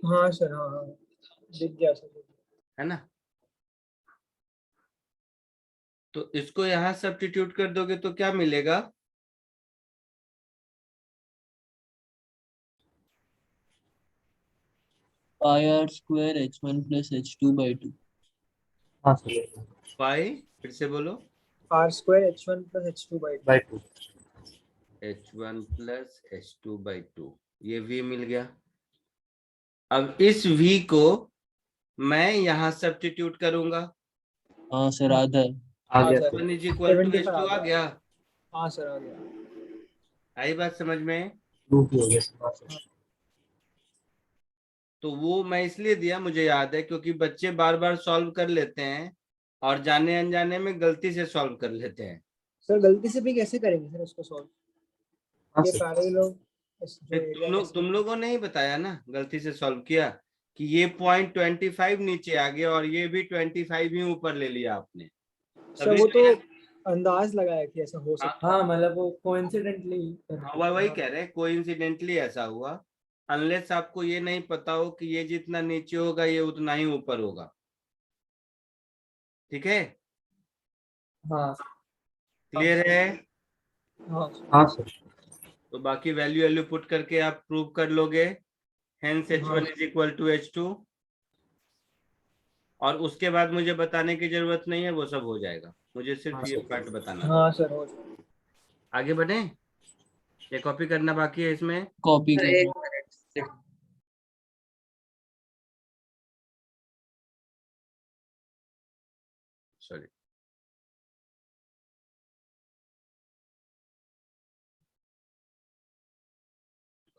S3: हाँ सर, हाँ हाँ दिख गया सर।
S1: है ना? तो इसको यहाँ सब्स्टिट्यूट कर दोगे तो क्या मिलेगा?
S6: pi r square h1 plus h2 by 2।
S2: हाँ सर,
S1: पाई, फिर से बोलो।
S3: R square H1 plus H2 by
S2: by 2।
S1: H1 plus H2 by 2, ये v मिल गया। अब इस v को मैं यहाँ सब्स्टिट्यूट करूंगा।
S6: हाँ सर, आधा है।
S2: आ
S3: हाँ
S2: गया
S3: sir,
S2: sir.
S1: H1 is equal to
S3: 75
S1: H2 आ गया।
S3: हाँ सर आ गया।
S1: आई बात समझ में?
S2: 2 की हो गया सर। हाँ सर।
S1: तो वो मैं इसलिए दिया, मुझे याद है, क्योंकि बच्चे बार बार सॉल्व कर लेते हैं और जाने अनजाने में गलती से सॉल्व कर लेते हैं।
S3: सर गलती से भी कैसे करेंगे सर इसको सॉल्व?
S2: हाँ
S3: ये
S2: सर।
S3: सारे लोग इस जो
S1: फिर
S3: एरिया
S1: तुम लोगों ने ही बताया ना, गलती से सॉल्व किया कि ये पॉइंट 25 नीचे आ गया और ये भी 25 ही ऊपर ले लिया आपने।
S3: सर
S1: तभी
S3: वो
S1: तो
S3: तो
S1: ये-
S3: अंदाज लगाया कि ऐसा हो
S1: हाँ,
S3: सकता
S5: हाँ मतलब वो कोइंसिडेंटली
S1: हाँ, वही कह रहे हैं, कोइंसिडेंटली ऐसा हुआ। अनलेस आपको ये नहीं पता हो कि ये जितना नीचे होगा ये उतना ही ऊपर होगा। ठीक है?
S5: हाँ
S1: क्लियर है?
S3: हाँ
S2: हाँ सर।
S1: तो बाकी वैल्यू वैल्यू पुट करके आप प्रूव कर लोगे। हेंस
S3: हाँ
S1: H1 is equal to H2। और उसके बाद मुझे बताने की जरूरत नहीं है, वो सब हो जाएगा, मुझे सिर्फ
S2: हाँ
S1: ये
S2: सर।
S1: पार्ट बताना था।
S3: हाँ सर हो जाएगा।
S1: आगे बढ़े? ये कॉपी करना बाकी है इसमें।
S6: कॉपी
S3: सर
S6: कर
S3: एक
S6: लो।
S3: मिनट।
S1: सॉरी,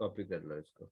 S1: कॉपी कर लो इसको।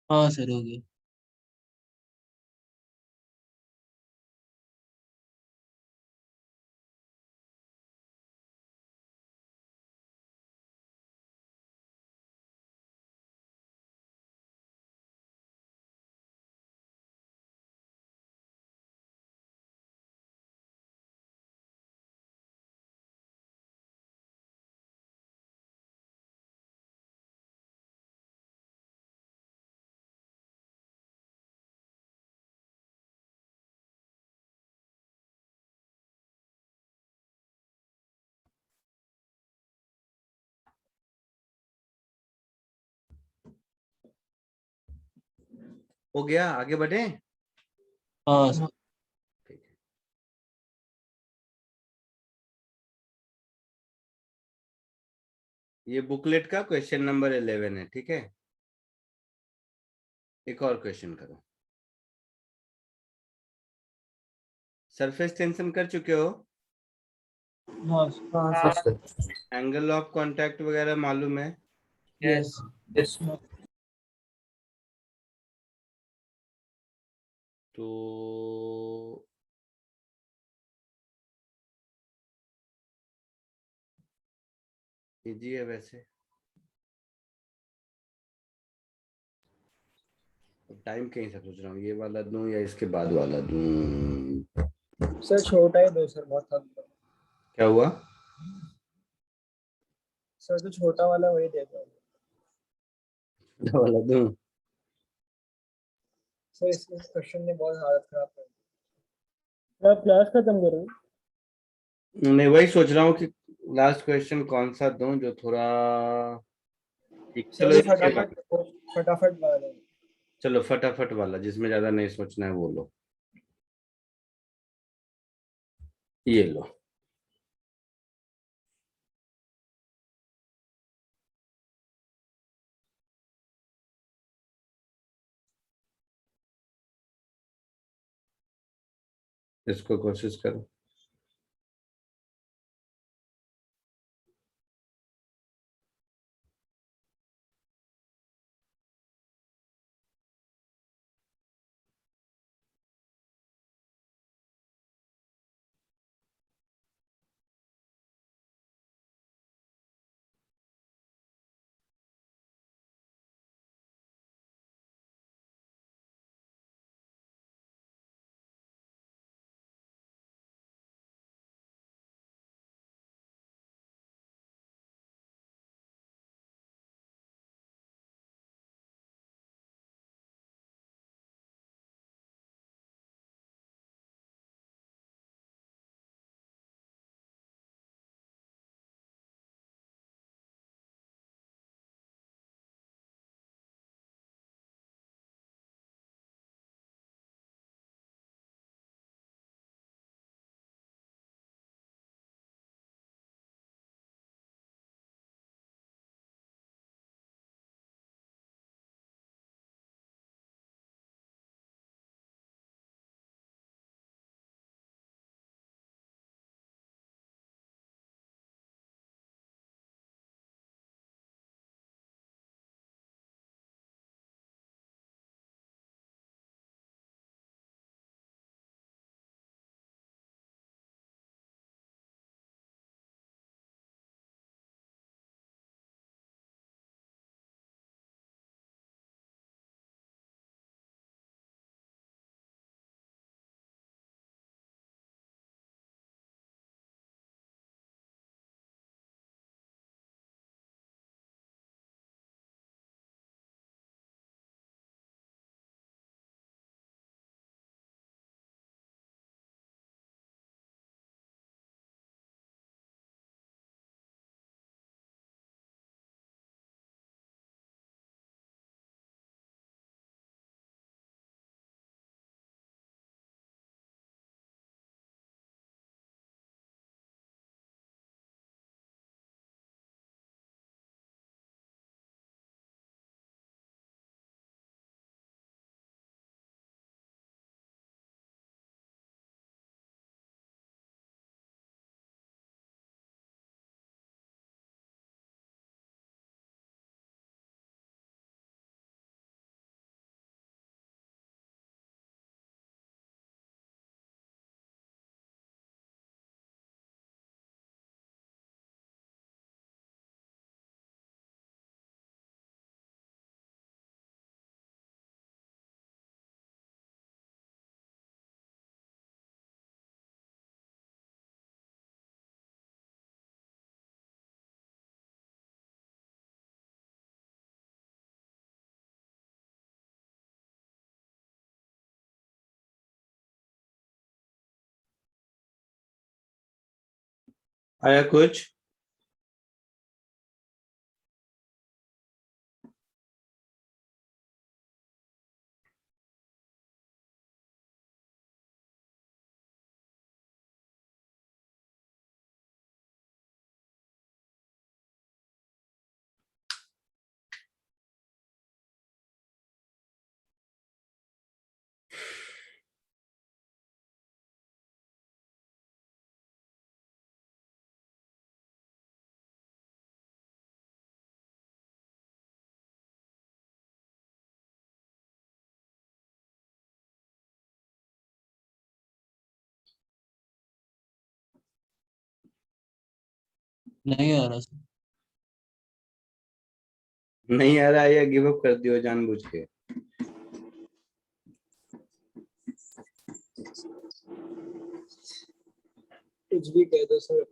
S6: हाँ सर हो गया।
S1: हो गया, आगे बढ़े।
S6: हाँ सर।
S1: ठीक है। ये बुकलेट का क्वेश्चन नंबर 11 है, ठीक है। एक और क्वेश्चन करो। सरफेस टेंशन कर चुके हो?
S5: हाँ
S2: हाँ सर।
S1: एंगल ऑफ कांटेक्ट वगैरह मालूम है?
S2: Yes yes.
S1: तो इजी है वैसे। टाइम के हिसाब से सोच रहा हूँ, ये वाला दूं या इसके बाद वाला दूं।
S3: सर छोटा ही दो सर, बहुत थक गया।
S1: क्या हुआ?
S3: सर जो छोटा वाला वही दे दो
S1: ये वाला दूं?
S3: सर, इस क्वेश्चन ने बहुत हालत खराब कर दी।
S5: आप क्लास खत्म करो।
S1: मैं वही सोच रहा हूँ कि लास्ट क्वेश्चन कौन सा दूं जो थोड़ा ठीक।
S3: सर
S1: चलो
S3: जो
S1: इसके बाद,
S3: फटाफट वाला दे दो।
S1: चलो फटाफट वाला जिसमें ज्यादा नहीं सोचना है वो लो। ये लो। इसको कोशिश करो। आया कुछ?
S6: नहीं आ रहा सर।
S1: नहीं आ रहा या गिव अप कर दियो जानबूझ के?
S3: कुछ भी कह दो सर।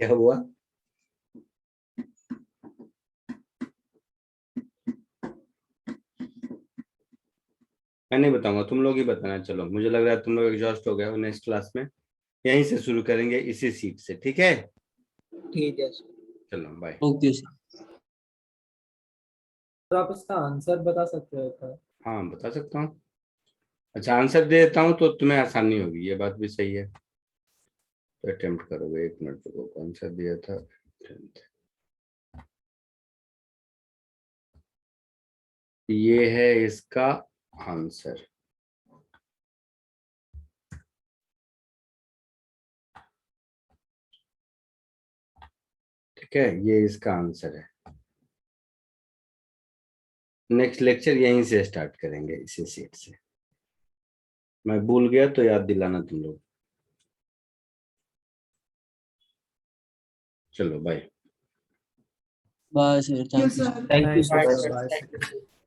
S1: क्या हुआ? मैं नहीं बताऊंगा, तुम लोग ही बताना। चलो, मुझे लग रहा है तुम लोग एग्जॉस्ट हो गए हो। नेक्स्ट क्लास में यहीं से शुरू करेंगे, इसी सीट से, ठीक है?
S3: ठीक है सर।
S1: चलो बाय।
S6: Okay sir.
S2: तो आप इसका आंसर बता सकते हो क्या?
S1: हाँ बता सकता हूँ। अच्छा, आंसर दे देता हूँ तो तुम्हें आसानी होगी, ये बात भी सही है। तो अटेम्प्ट करोगे, 1 मिनट रुको। कौन सा दिया था? ये है इसका आंसर। ठीक है, ये इसका आंसर है। नेक्स्ट लेक्चर यहीं से स्टार्ट करेंगे, इसी सीट से। मैं भूल गया तो याद दिलाना तुम लोग। चलो bye.
S6: Bye sir,
S4: Thank you,
S6: thank you.
S4: sir.
S2: Thank you
S3: bye
S2: sir.
S3: Sir.
S2: Bye.